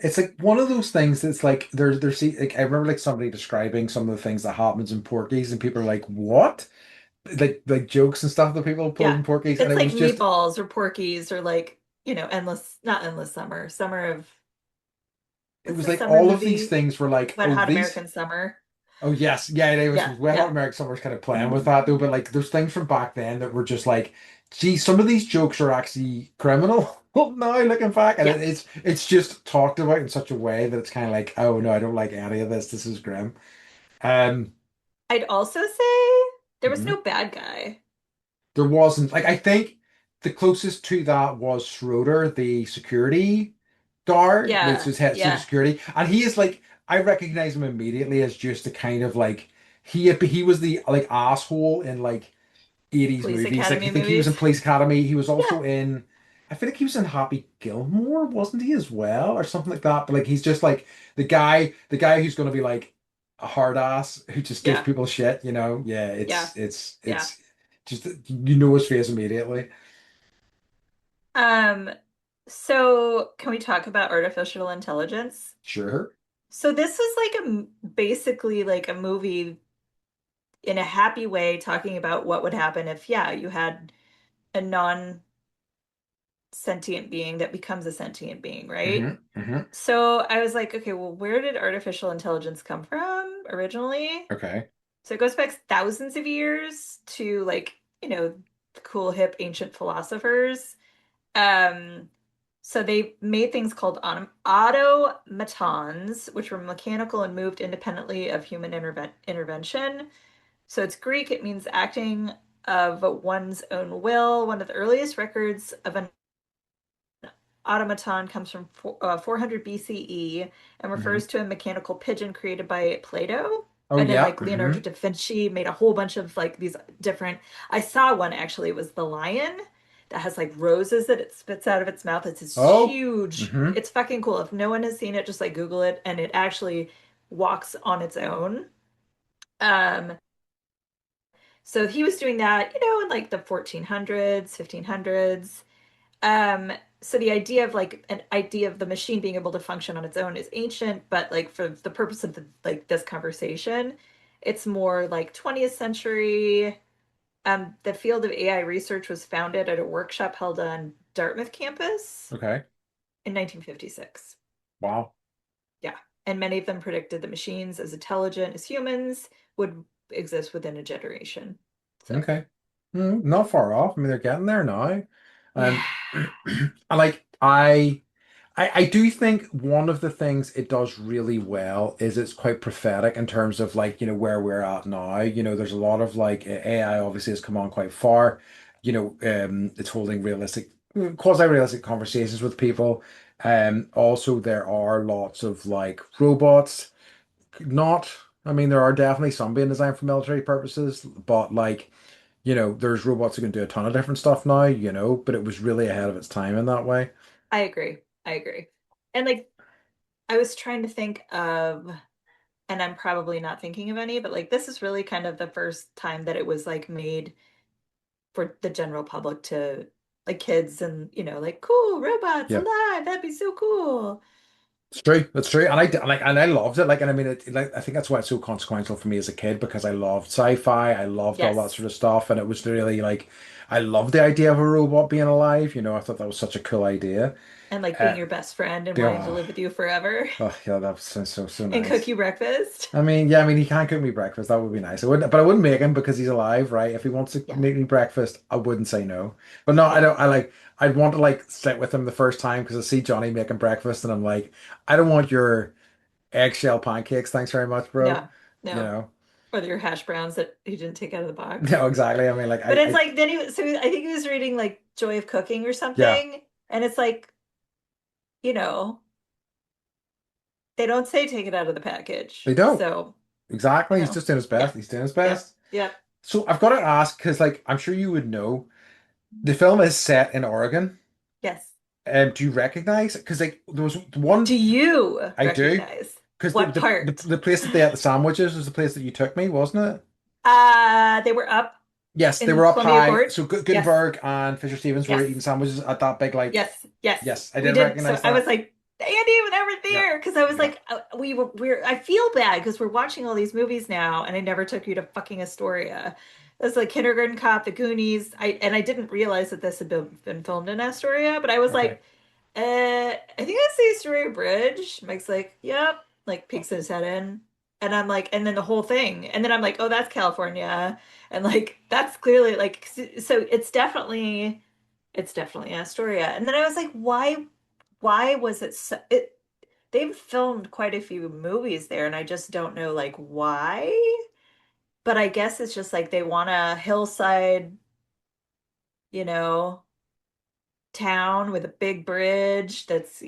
It's like one of those things that's like like I remember like somebody describing some of the things that happens in Porky's and people are like, what? Like jokes and stuff that people pulled
Yeah.
in Porky's and
It's
it
like
was just
meatballs or Porkies or like, not endless summer. Summer of
it
what's
was
the
like
summer
all of these
movie?
things were like,
Wet
oh,
Hot
these
American Summer.
oh yes, yeah, it was
Yeah,
Wet Hot
yeah.
American Summer's kind of playing with that though, but like there's things from back then that were just like, gee, some of these jokes are actually criminal. Now looking back, and
Yeah.
it's just talked about in such a way that it's kind of like, oh no, I don't like any of this. This is grim. Um,
I'd also say there was
mhm.
no bad guy.
There wasn't like I think the closest to that was Schroeder, the security guard, which
Yeah,
was head chief of
yeah.
security, and he is like I recognize him immediately as just a kind of like he was the like asshole in like 80s
Police
movies. Like I
Academy
think he was in
movies.
Police Academy. He was
Yeah,
also in I feel like he was in Happy Gilmore, wasn't he as well, or something like that. But like he's just like the guy who's gonna be like a hard ass who just gives
yeah,
people shit, you know? Yeah,
yeah, yeah.
it's just you know his face immediately.
Um, so can we talk about artificial intelligence?
Sure.
So this was like basically like a movie in a happy way talking about what would happen if, yeah, you had a non-sentient being that becomes a sentient being, right?
Hmm.
So I was like, okay, well, where did artificial intelligence come from originally?
Okay.
So it goes back thousands of years to like, the cool, hip, ancient philosophers. Um, so they made things called automatons, which were mechanical and moved independently of human intervention. So it's Greek, it means acting of one's own will. One of the earliest records of an automaton comes from 400 BCE and
Hmm.
refers to a mechanical pigeon created by Plato.
Oh
And then
yeah.
like Leonardo
Hmm.
da Vinci made a whole bunch of like these different. I saw one actually, it was the lion that has like roses that it spits out of its mouth. It's this
Oh.
huge,
Hmm.
it's fucking cool. If no one has seen it, just like Google it and it actually walks on its own. Um, so he was doing that, in like the 1400s, 1500s. Um, so the idea of like an idea of the machine being able to function on its own is ancient, but like for the purpose of like this conversation, it's more like 20th century. The field of AI research was founded at a workshop held on Dartmouth campus
Okay.
in 1956.
Wow.
Yeah. And many of them predicted that machines as intelligent as humans would exist within a generation. So,
Okay. Not far off. I mean, they're getting there now.
Yeah,
And I like I do think one of the things it does really well is it's quite prophetic in terms of like, where we're at now. There's a lot of like AI obviously has come on quite far. It's holding realistic, quasi-realistic conversations with people. Also there are lots of like robots. Not, I mean, there are definitely some being designed for military purposes, but like, there's robots who can do a ton of different stuff now, but it was really ahead of its time in that way.
I agree. I agree. And like I was trying to think of, and I'm probably not thinking of any, but like this is really kind of the first time that it was like made for the general public to like kids and like cool robots
Yeah.
alive, that'd be so cool.
It's true. It's true, and I loved it. Like, and I mean, like, I think that's why it's so consequential for me as a kid because I loved sci-fi. I loved all that
Yes.
sort of stuff, and it was really like, I loved the idea of a robot being alive. I thought that was such a cool idea.
And like being
Uh,
your best friend and wanting to
oh,
live with you forever
oh, yeah, that was so
and cook
nice.
you breakfast.
I mean, yeah, I mean, he can't cook me breakfast. That would be nice. I wouldn't, but I wouldn't make him because he's alive, right? If he wants to
Yeah.
make me breakfast, I wouldn't say no. But no, I
Yeah.
don't. I'd want to like sit with him the first time because I see Johnny making breakfast, and I'm like, I don't want your eggshell pancakes. Thanks very much, bro.
No.
You
No.
know?
Or your hash browns that he didn't take out of the box.
No, exactly. I mean, like,
But it's like then so I think he was reading like Joy of Cooking or
yeah,
something. And it's like, you know, they don't say take it out of the
they
package.
don't.
So,
Exactly. He's just doing his
yeah.
best. He's doing his
Yep.
best.
Yep.
So I've got to ask because, like, I'm sure you would know the film is set in Oregon.
Yes.
Do you recognize? Because like there was
Do
one
you
I do.
recognize
Because the,
what
the the
part?
the place that they had the sandwiches was the place that you took me, wasn't it?
They were up
Yes, they
in
were up
Columbia
high.
Court.
So
Yes.
Gutenberg and Fisher Stevens were
Yes.
eating sandwiches at that big like.
Yes. Yes.
Yes, I
We
did
did. So
recognize
I was
that.
like, Andy, when I was
Yeah,
there, because I was
yeah.
like, we're. I feel bad because we're watching all these movies now, and I never took you to fucking Astoria. That's like Kindergarten Cop, The Goonies. I didn't realize that this had been filmed in Astoria, but I was
Okay.
like, I think that's the Astoria Bridge. Mike's like, yep, like peeks his head in. And I'm like, and then the whole thing. And then I'm like, oh, that's California. And like, that's clearly like, so it's definitely Astoria. And then I was like, why was it so, they've filmed quite a few movies there, and I just don't know like why. But I guess it's just like they want a hillside, you know, town with a big bridge that's,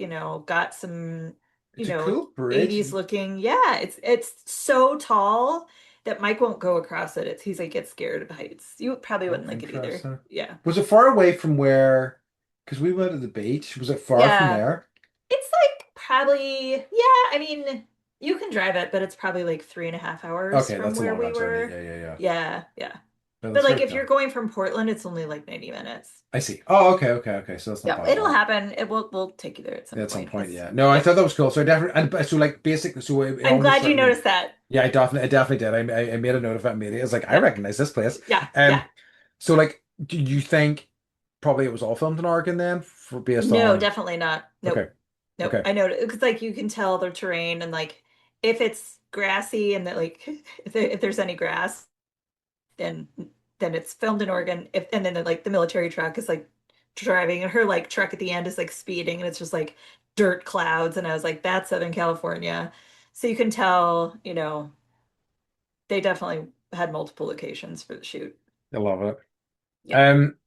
got some,
It's a cool bridge.
80s looking. Yeah, it's so tall that Mike won't go across it. He's like gets scared of heights. You probably
Oh,
wouldn't like it either.
interesting.
Yeah.
Was it far away from where? Because we went to the beach. Was it far from
Yeah.
there?
It's like probably, yeah, I mean, you can drive it, but it's probably like 3.5 hours
Okay,
from
that's a
where
long
we
enough journey.
were.
Yeah, yeah, yeah.
Yeah, yeah.
No,
But
that's
like
very
if you're
cool.
going from Portland, it's only like 90 minutes.
I see. Oh, okay, okay, okay. So that's not
Yeah,
bad at
it'll
all.
happen. We'll take you there at some
At some
point.
point,
It's
yeah. No, I
yeah.
thought that was cool. So I definitely, and so like basically, so it
I'm
almost
glad you
certainly,
noticed that.
yeah, I definitely did. I made a note of it immediately. I was like, I
Yep.
recognize this place.
Yeah, yeah.
Um, so like, do you think probably it was all filmed in Oregon then, for based
No,
on?
definitely not. Nope.
Okay,
Nope.
okay,
I know because like you can tell the terrain and like if it's grassy and that like if there's any grass, then it's filmed in Oregon. If and then like the military truck is like driving and her like truck at the end is like speeding and it's just like dirt clouds and I was like that's Southern California. So you can tell, they definitely had multiple locations for the shoot.
I love it.
Yeah.
Um,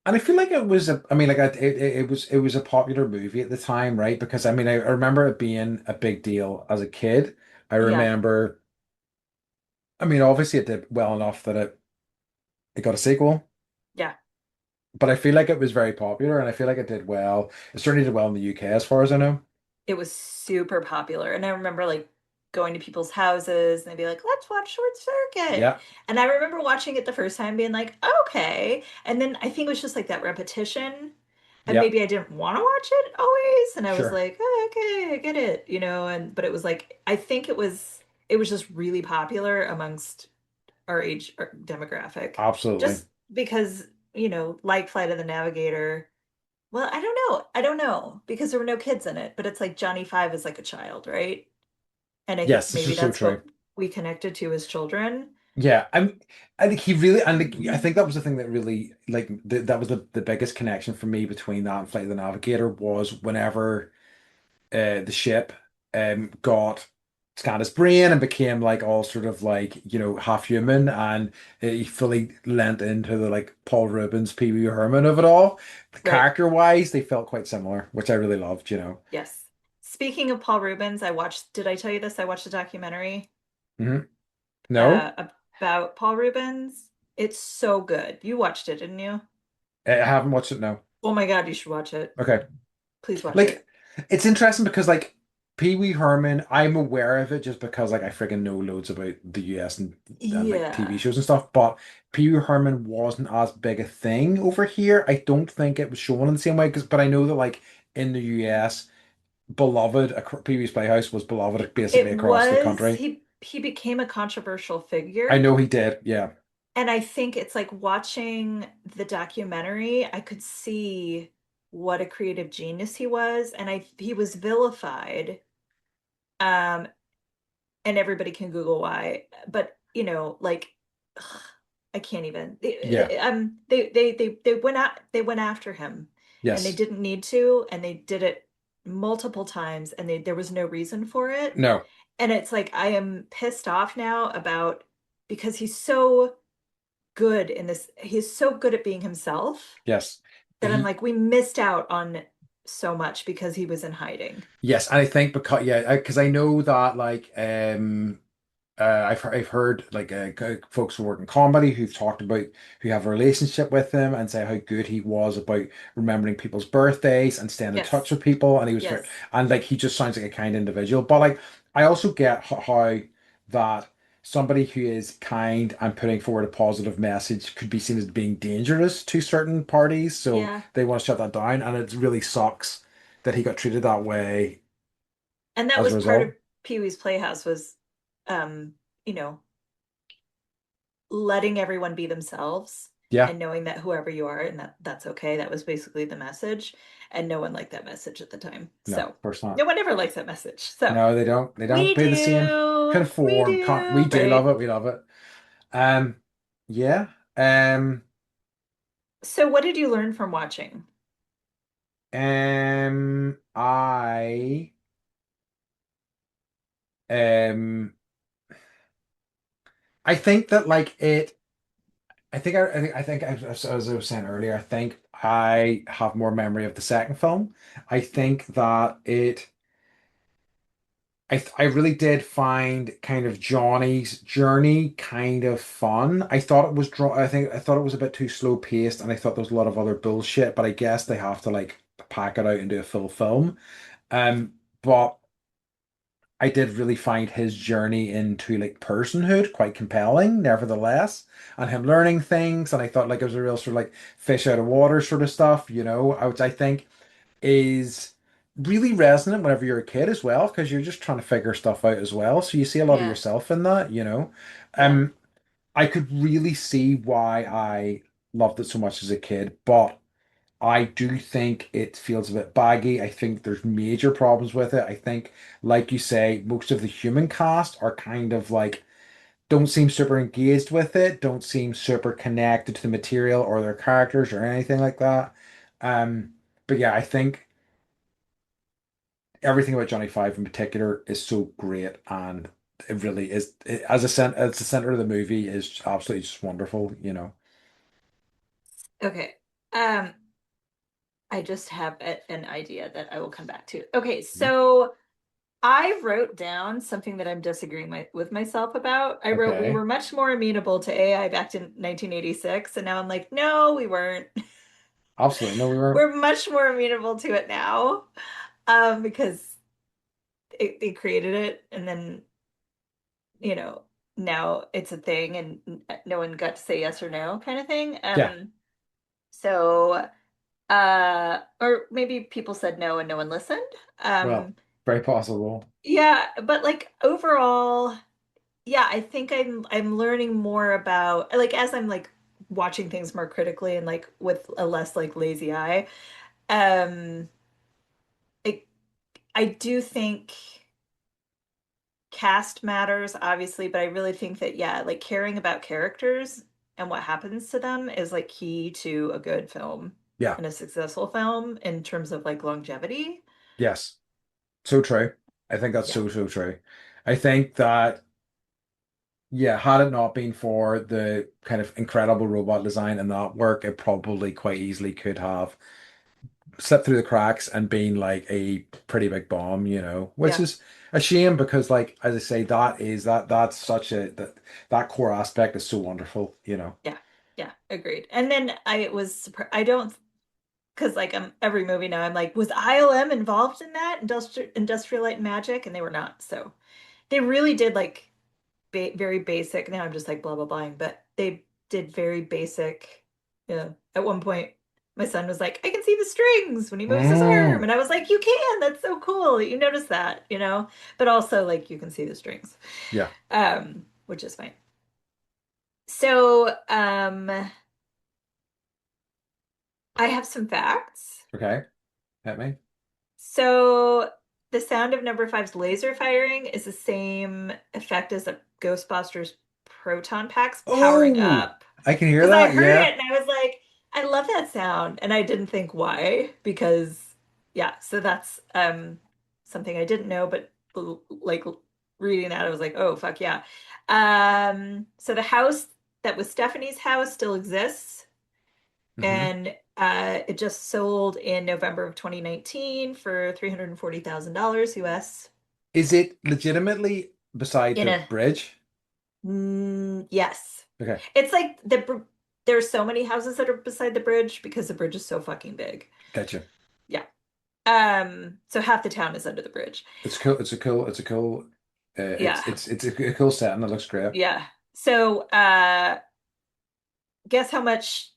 and I feel like it was a, I mean, like it was a popular movie at the time, right? Because I mean, I remember it being a big deal as a kid. I
Yeah.
remember, I mean, obviously it did well enough that it got a sequel.
Yeah.
But I feel like it was very popular and I feel like it did well. It certainly did well in the UK as far as I know.
It was super popular. And I remember like going to people's houses and they'd be like, let's watch Short Circuit.
Yeah,
And I remember watching it the first time being like, okay. And then I think it was just like that repetition. And
yeah,
maybe I didn't want to watch it always. And I was
sure.
like, oh, okay, I get it, and but it was like I think it was just really popular amongst our age demographic.
Absolutely.
Just because, like Flight of the Navigator. Well, I don't know. I don't know because there were no kids in it, but it's like Johnny Five is like a child, right? And I think
Yes, this
maybe
is so
that's
true.
what we connected to as children.
Yeah, I think he really, and like, I think that was the thing that really, like, that was the biggest connection for me between that and Flight of the Navigator was whenever the ship got scanned his brain and became like all sort of like, half human, and he fully lent into the like Paul Rubens, Pee Wee Herman of it all. The
Right.
character wise, they felt quite similar, which I really loved.
Yes. Speaking of Paul Rubens, did I tell you this? I watched a documentary
Hmm. No,
about Paul Rubens. It's so good. You watched it, didn't you?
I haven't watched it. No.
Oh my God, you should watch it.
Okay.
Please watch
Like,
it.
it's interesting because like Pee Wee Herman, I'm aware of it just because like I freaking know loads about the US and like TV
Yeah.
shows and stuff. But Pee Wee Herman wasn't as big a thing over here. I don't think it was shown in the same way but I know that like in the US, Pee Wee's Playhouse was beloved basically
It
across the
was
country.
he became a controversial
I
figure.
know he did. Yeah.
And I think it's like watching the documentary, I could see what a creative genius he was. And he was vilified. Um, and everybody can Google why. But like ugh, I can't even.
Yeah.
They went after him, and they
Yes.
didn't need to, and they did it multiple times, and there was no reason for it.
No.
And it's like I am pissed off now about because he's so good in this. He's so good at being himself
Yes.
that I'm
He
like, we missed out on so much because he was in hiding.
Yes, and I think because I know that like I've heard like folks who work in comedy who have a relationship with him and say how good he was about remembering people's birthdays and staying in touch
Yes,
with people, and
yes,
like he just sounds like a kind individual. But like I also get how that somebody who is kind and putting forward a positive message could be seen as being dangerous to certain parties, so
yeah.
they want to shut that down, and it really sucks that he got treated that way
And that
as a
was part of
result.
Pee-wee's Playhouse was, um, you know, letting everyone be themselves
Yeah,
and knowing that whoever you are and that's okay. That was basically the message. And no one liked that message at the time.
no,
So
of course not.
no one ever likes that message. So
No, they don't. They don't
we
pay the same.
do,
Conform. Can't, we do love
right?
it. We love it. Um, yeah.
So what did you learn from watching?
I um I think that like it as I was saying earlier, I think I have more memory of the second film. I think that I really did find kind of Johnny's journey kind of fun. I thought it was a bit too slow paced, and I thought there was a lot of other bullshit, but I guess they have to like pack it out and do a full film. But I did really find his journey into like personhood quite compelling, nevertheless, and him learning things. And I thought like it was a real sort of like fish out of water sort of stuff, which I think is really resonant whenever you're a kid as well, because you're just trying to figure stuff out as well. So you see a lot of
Yeah,
yourself in that.
yeah,
Um, I could really see why I loved it so much as a kid, but I do think it feels a bit baggy. I think there's major problems with it. I think, like you say, most of the human cast are kind of like don't seem super engaged with it, don't seem super connected to the material or their characters or anything like that. But yeah, I think everything about Johnny Five in particular is so great, and it really is as the center of the movie is absolutely just wonderful.
okay. Um, I just have an idea that I will come back to. Okay,
Mhm.
so I wrote down something that I'm disagreeing with myself about. I wrote we
Okay.
were much more amenable to AI back in 1986, and now I'm like, no, we weren't.
Absolutely. No, we weren't.
We're much more amenable to it now, because they created it, and then you know now it's a thing, and no one got to say yes or no, kind of thing.
Yeah.
So or maybe people said no and no one listened.
Well,
Um,
very possible.
yeah, but like overall. Yeah, I think I'm learning more about like as I'm like watching things more critically and like with a less like lazy eye. Um I I do think cast matters, obviously, but I really think that, yeah, like caring about characters and what happens to them is like key to a good film
Yeah.
and a successful film in terms of like longevity.
Yes. So true. I think that's
Yeah.
so, so true. I think that, yeah, had it not been for the kind of incredible robot design and that work, it probably quite easily could have slipped through the cracks and been like a pretty big bomb, which
Yeah.
is a shame because, like, as I say, that's such that core. Is so wonderful.
Yeah. Yeah. Agreed. And then I was surprised. I don't, because like every movie now, I'm like, was ILM involved in that Industrial Light and Magic? And they were not. So they really did like very basic. Now I'm just like blah blah blahing, but they did very basic. Yeah. At one point, my son was like, "I can see the strings when he moves his arm,"
Mm,
and I was like, "You can. That's so cool. You notice that, you know." But also, like, you can see the strings,
yeah.
which is fine. So, I have some facts.
Okay. Hit me.
So the sound of number five's laser firing is the same effect as the Ghostbusters proton packs powering
Oh,
up.
I can hear
Because I
that.
heard
Yeah.
it and I was like, I love that sound. And I didn't think why, because yeah, so that's something I didn't know, but like reading that, I was like, oh fuck yeah. So the house that was Stephanie's house still exists
Hmm.
and it just sold in November of 2019 for $340,000 US
Is it legitimately beside
in
the
a
bridge?
yes.
Okay.
It's like there's so many houses that are beside the bridge because the bridge is so fucking big.
Gotcha.
Yeah. So half the town is under the bridge.
It's cool. It's a cool.
Yeah.
It's a cool set and it looks great.
Yeah. So guess how much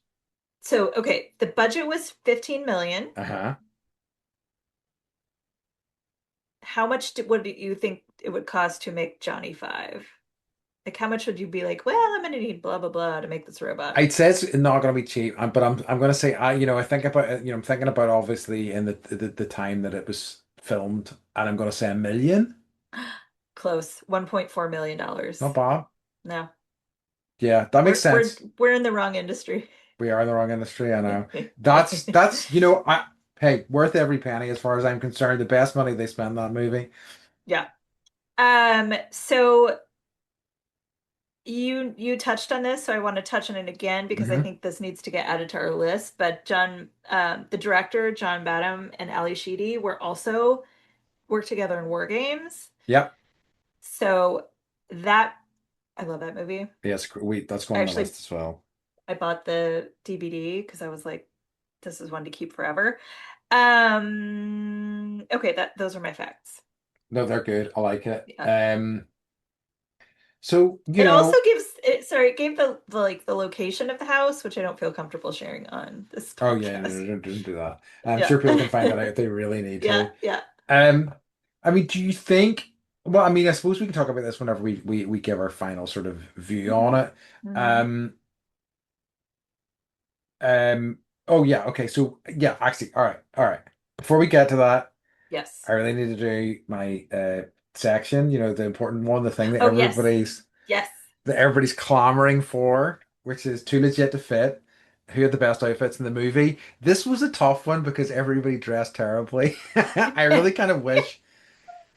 so okay, the budget was 15 million.
Uh-huh.
How much would you think it would cost to make Johnny 5? Like, how much would you be like, well, I'm gonna need blah blah blah to make this robot?
I'd say it's not going to be cheap, but I'm going to say I think about it. I'm thinking about obviously in the time that it was filmed, and I'm going to say 1 million.
Close, $1.4
Not
million.
bad.
No,
Yeah, that makes
we're we're
sense.
we're in the wrong industry.
We are in the wrong industry. I know. That's I hey, worth every penny as far as I'm concerned. The best money they spend that movie.
Yeah. So you touched on this, so I want to touch on it again because I
Hmm.
think this needs to get added to our list. But the director, John Badham and Ali Sheedy were also worked together in War Games.
Yep.
So that I love that movie.
Yes, that's
I
going on the
actually
list as well.
I bought the DVD because I was like, this is one to keep forever. Okay, that those are my facts.
No, they're good. I like it.
Yeah.
So,
It also gives it sorry, it gave the like the location of the house, which I don't feel comfortable sharing on this
oh yeah, no,
podcast.
no, don't do that. I'm
Yeah.
sure people can find that out if they really need
Yeah,
to.
yeah.
Um, I mean, do you think? Well, I mean, I suppose we can talk about this whenever we give our final sort of view on
Hmm.
it.
Hmm.
Um, oh yeah, okay. So yeah, actually, all right. Before we get to that,
Yes.
I really need to do my section. The important one, the thing that
Oh, yes. Yes.
everybody's clamoring for, which is too legit to fit. Who had the best outfits in the movie? This was a tough one because everybody dressed terribly. I really kind of wish.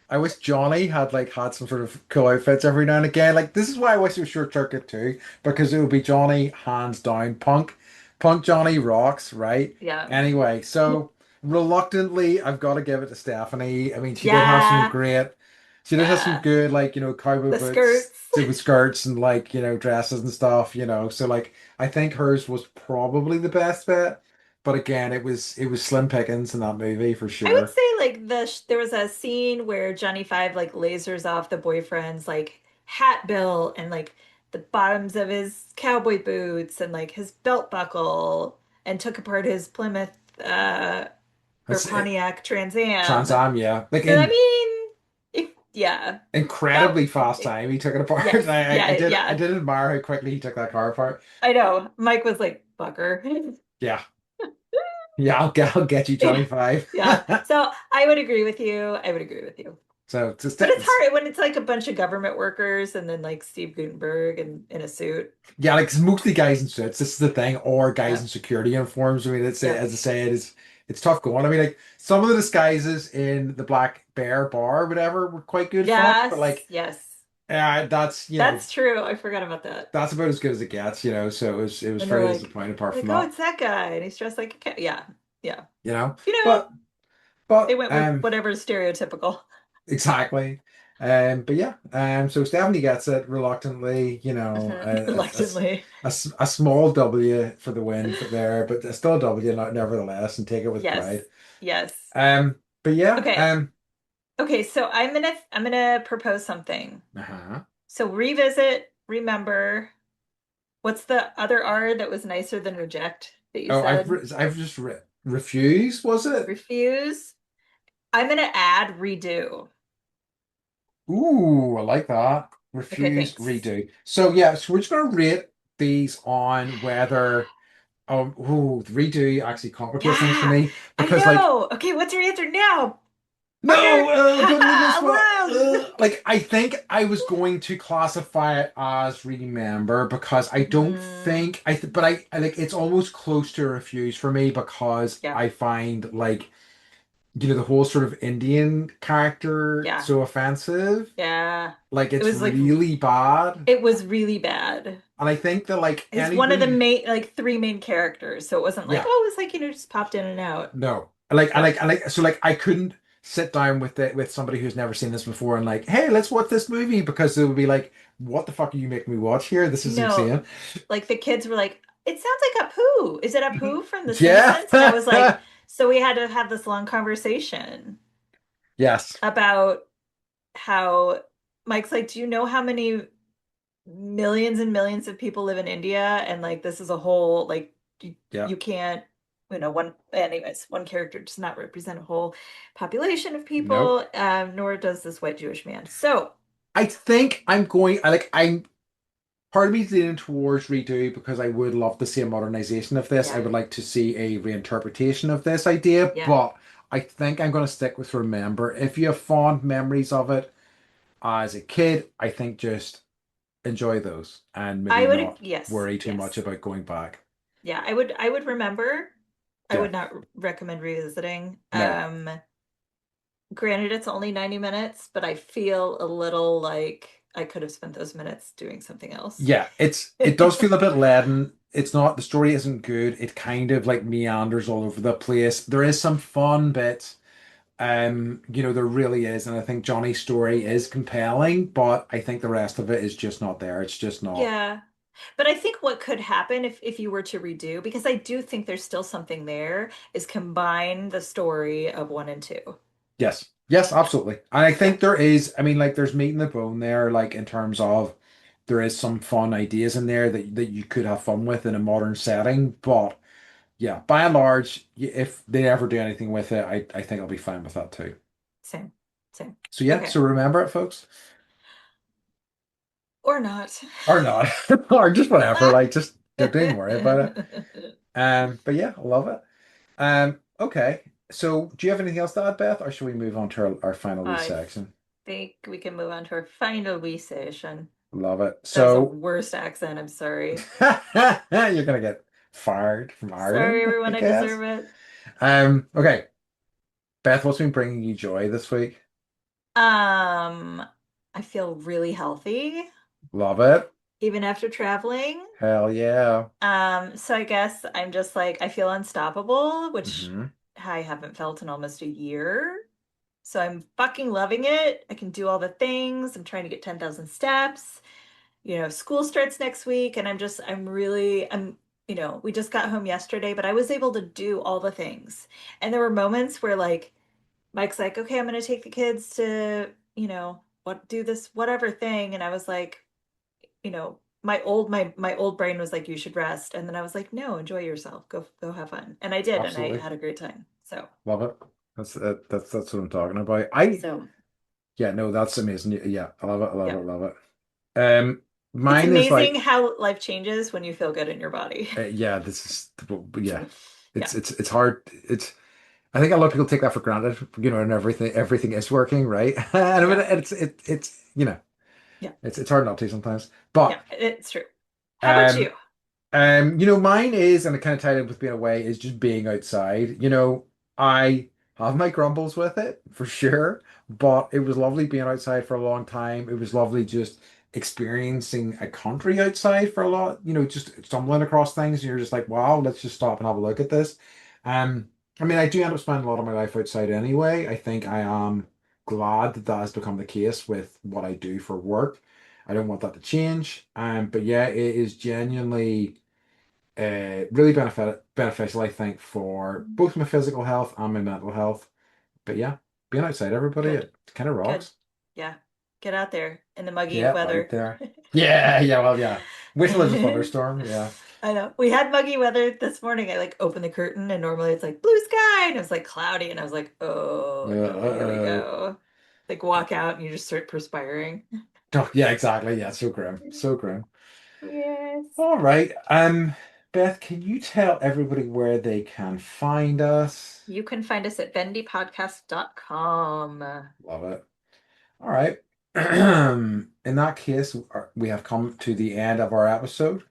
I wish Johnny had some sort of cool outfits every now and again. Like this is why I wish it was Short Circuit too, because it would be Johnny hands down punk Johnny rocks, right?
Yeah.
Anyway, so reluctantly, I've got to give it to Stephanie. I mean,
Yeah.
she did have some
Yeah.
good cowboy
The
boots,
skirts.
with skirts and dresses and stuff. So I think hers was probably the best bet, but again, it was slim pickings in that movie for
I would
sure.
say like there was a scene where Johnny Five like lasers off the boyfriend's like hat bill and like the bottoms of his cowboy boots and like his belt buckle and took apart his Plymouth or
That's it.
Pontiac Trans Am.
Trans Am, yeah. Like
So I
in
mean, if yeah, that
incredibly fast time he took it apart.
yes,
I
yeah,
did I
yeah.
did admire how quickly he took that car apart.
I know. Mike was like Bucker.
Yeah. Yeah, I'll get you, Johnny Five.
Yeah. So I would agree with you. I would agree with you.
So just
But it's hard when it's like a bunch of government workers and then like Steve Gutenberg in a suit.
yeah, like it's mostly guys in suits. This is the thing, or guys
Yeah.
in security uniforms. I mean, it's
Yep.
as I say, it's tough going. I mean, like some of the disguises in the Black Bear bar, or whatever, were quite good fun. But
Yes.
like,
Yes.
that's
That's true. I forgot about that.
that's about as good as it gets. So it was
And they're
very disappointing apart from
oh,
that.
it's that guy, and he's dressed like a cat. Yeah. Yeah.
You know,
You know,
but
they
but
went with whatever's stereotypical.
exactly. But yeah, so Stephanie gets it reluctantly,
Reluctantly.
a small W for the win for there, but still a W nevertheless, and take it with pride.
Yes. Yes.
But yeah,
Okay. Okay, so I'm gonna propose something.
uh-huh.
So revisit, remember, what's the other R that was nicer than reject that you
Oh,
said?
I've just refused, was it?
Refuse. I'm gonna add redo.
Ooh, I like that.
Okay,
Refuse,
thanks.
redo. So yeah, so we're just gonna rate these on whether the redo actually complicates things for
Yeah,
me
I
because like
know. Okay, what's your answer now,
no,
partner?
put me in this
Ha
spot.
ha, lose.
Like, I think I was going to classify it as remember because I don't
Hmm.
think but I like it's almost close to a refuse for me because
Yeah,
I find like the whole sort of Indian character
yeah,
so offensive.
yeah.
Like,
It
it's
was like
really bad,
it was really bad.
and I think that like
It's one of the
anybody,
main like three main characters, so it wasn't like,
yeah.
oh, it was like, just popped in and out.
No. Like
Yeah.
so like I couldn't sit down with somebody who's never seen this before and like, hey, let's watch this movie because it would be like, what the fuck are you making me watch here? This is
No,
insane.
like the kids were like, it sounds like a poo. Is it a poo from The
Yeah.
Simpsons? And I was like, so we had to have this long conversation
Yes.
about how Mike's like, do you know how many millions and millions of people live in India? And like, this is a whole, like,
Yeah.
you can't, anyways, one character does not represent a whole population of
Nope.
people, nor does this white Jewish man. So,
I think I'm part of me's leaning towards redo because I would love to see a modernization of this. I
yeah,
would like to see a reinterpretation of this idea,
yeah,
but I think I'm going to stick with remember. If you have fond memories of it as a kid, I think just enjoy those and maybe not
yes,
worry too much
yes.
about going back.
Yeah, I would remember. I
Yeah,
would not recommend revisiting.
no.
Granted, it's only 90 minutes, but I feel a little like I could have spent those minutes doing something else.
Yeah, it does feel a bit leaden. It's not the story isn't good. It kind of like meanders all over the place. There is some fun bits. There really is, and I think Johnny's story is compelling, but I think the rest of it is just not there. It's just not.
Yeah. But I think what could happen if you were to redo, because I do think there's still something there, is combine the story of one and two.
Yes. Yes, absolutely. And I
Yeah,
think there is, I mean, like there's meat in the bone there, like in terms of there is some fun ideas in there that you could have fun with in a modern setting. But yeah, by and large, if they ever do anything with it, I think I'll be fine with that too.
same, same.
So yeah,
Okay.
so remember it, folks.
Or not.
Or not. Or just whatever. Like just don't even worry about it. But yeah, I love it. Okay. So do you have anything else to add, Beth, or should we move on to our final wee
I
section?
think we can move on to our final wee session.
Love it.
That was the
So
worst accent. I'm sorry.
you're gonna get fired from
Sorry,
Ireland, I
everyone. I
guess.
deserve it.
Okay. Beth, what's been bringing you joy this week?
Um, I feel really healthy,
Love it.
even after traveling.
Hell yeah.
So I guess I'm just like, I feel unstoppable, which
Hmm.
I haven't felt in almost a year. So I'm fucking loving it. I can do all the things. I'm trying to get 10,000 steps. School starts next week, and we just got home yesterday, but I was able to do all the things. And there were moments where like Mike's like, okay, I'm gonna take the kids to, do this whatever thing. And I was like, my old brain was like, you should rest. And then I was like, no, enjoy yourself. Go have fun. And I did, and I
Absolutely.
had a great time. So
Love it. That's what I'm talking about. I
so
Yeah, no, that's amazing. Yeah, I love it. I love it. I
yeah.
love it.
It's
Mine is
amazing
like
how life changes when you feel good in your body.
yeah, this is yeah.
Yeah.
It's hard. I think a lot of people take that for granted, and everything is working, right? And I mean,
Yeah. Yeah.
it's hard not to sometimes. But
Yeah. It's true. How about
um,
you?
mine is, and it kind of tied in with being away, is just being outside. I have my grumbles with it for sure, but it was lovely being outside for a long time. It was lovely just experiencing a country outside for a lot, just stumbling across things, and you're just like, wow, let's just stop and have a look at this. Um, I mean, I do end up spending a lot of my life outside anyway. I think I am glad that that has become the case with what I do for work. I don't want that to change. But yeah, it is genuinely really beneficial, I think, for both my physical health and my mental health. But yeah, being outside, everybody,
Good.
it kind of
Good.
rocks.
Yeah. Get out there in the muggy
Get out
weather.
there. Yeah, yeah, well, yeah. Wait till there's a thunderstorm. Yeah.
I know. We had muggy weather this morning. I like opened the curtain and normally it's like blue sky and it was like cloudy and I was like, oh no, here we
Uh-oh.
go. Like walk out and you just start perspiring.
Oh, yeah, exactly. Yeah, so grim. So grim.
Yes.
All right. Beth, can you tell everybody where they can find us?
You can find us at bendypodcast.com.
Love it. All right. In that case, we have come to the end of our episode.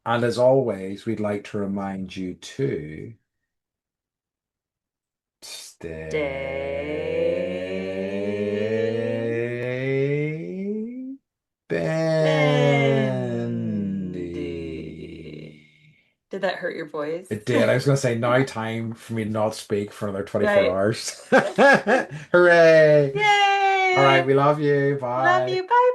And as always, we'd like to remind you to stay bendy.
Bendy. Did that hurt your voice?
It did. I was going to say, now time for me to not speak for another 24
Right.
hours. Hooray! All right,
Yay!
we love you.
Love
Bye.
you. Bye.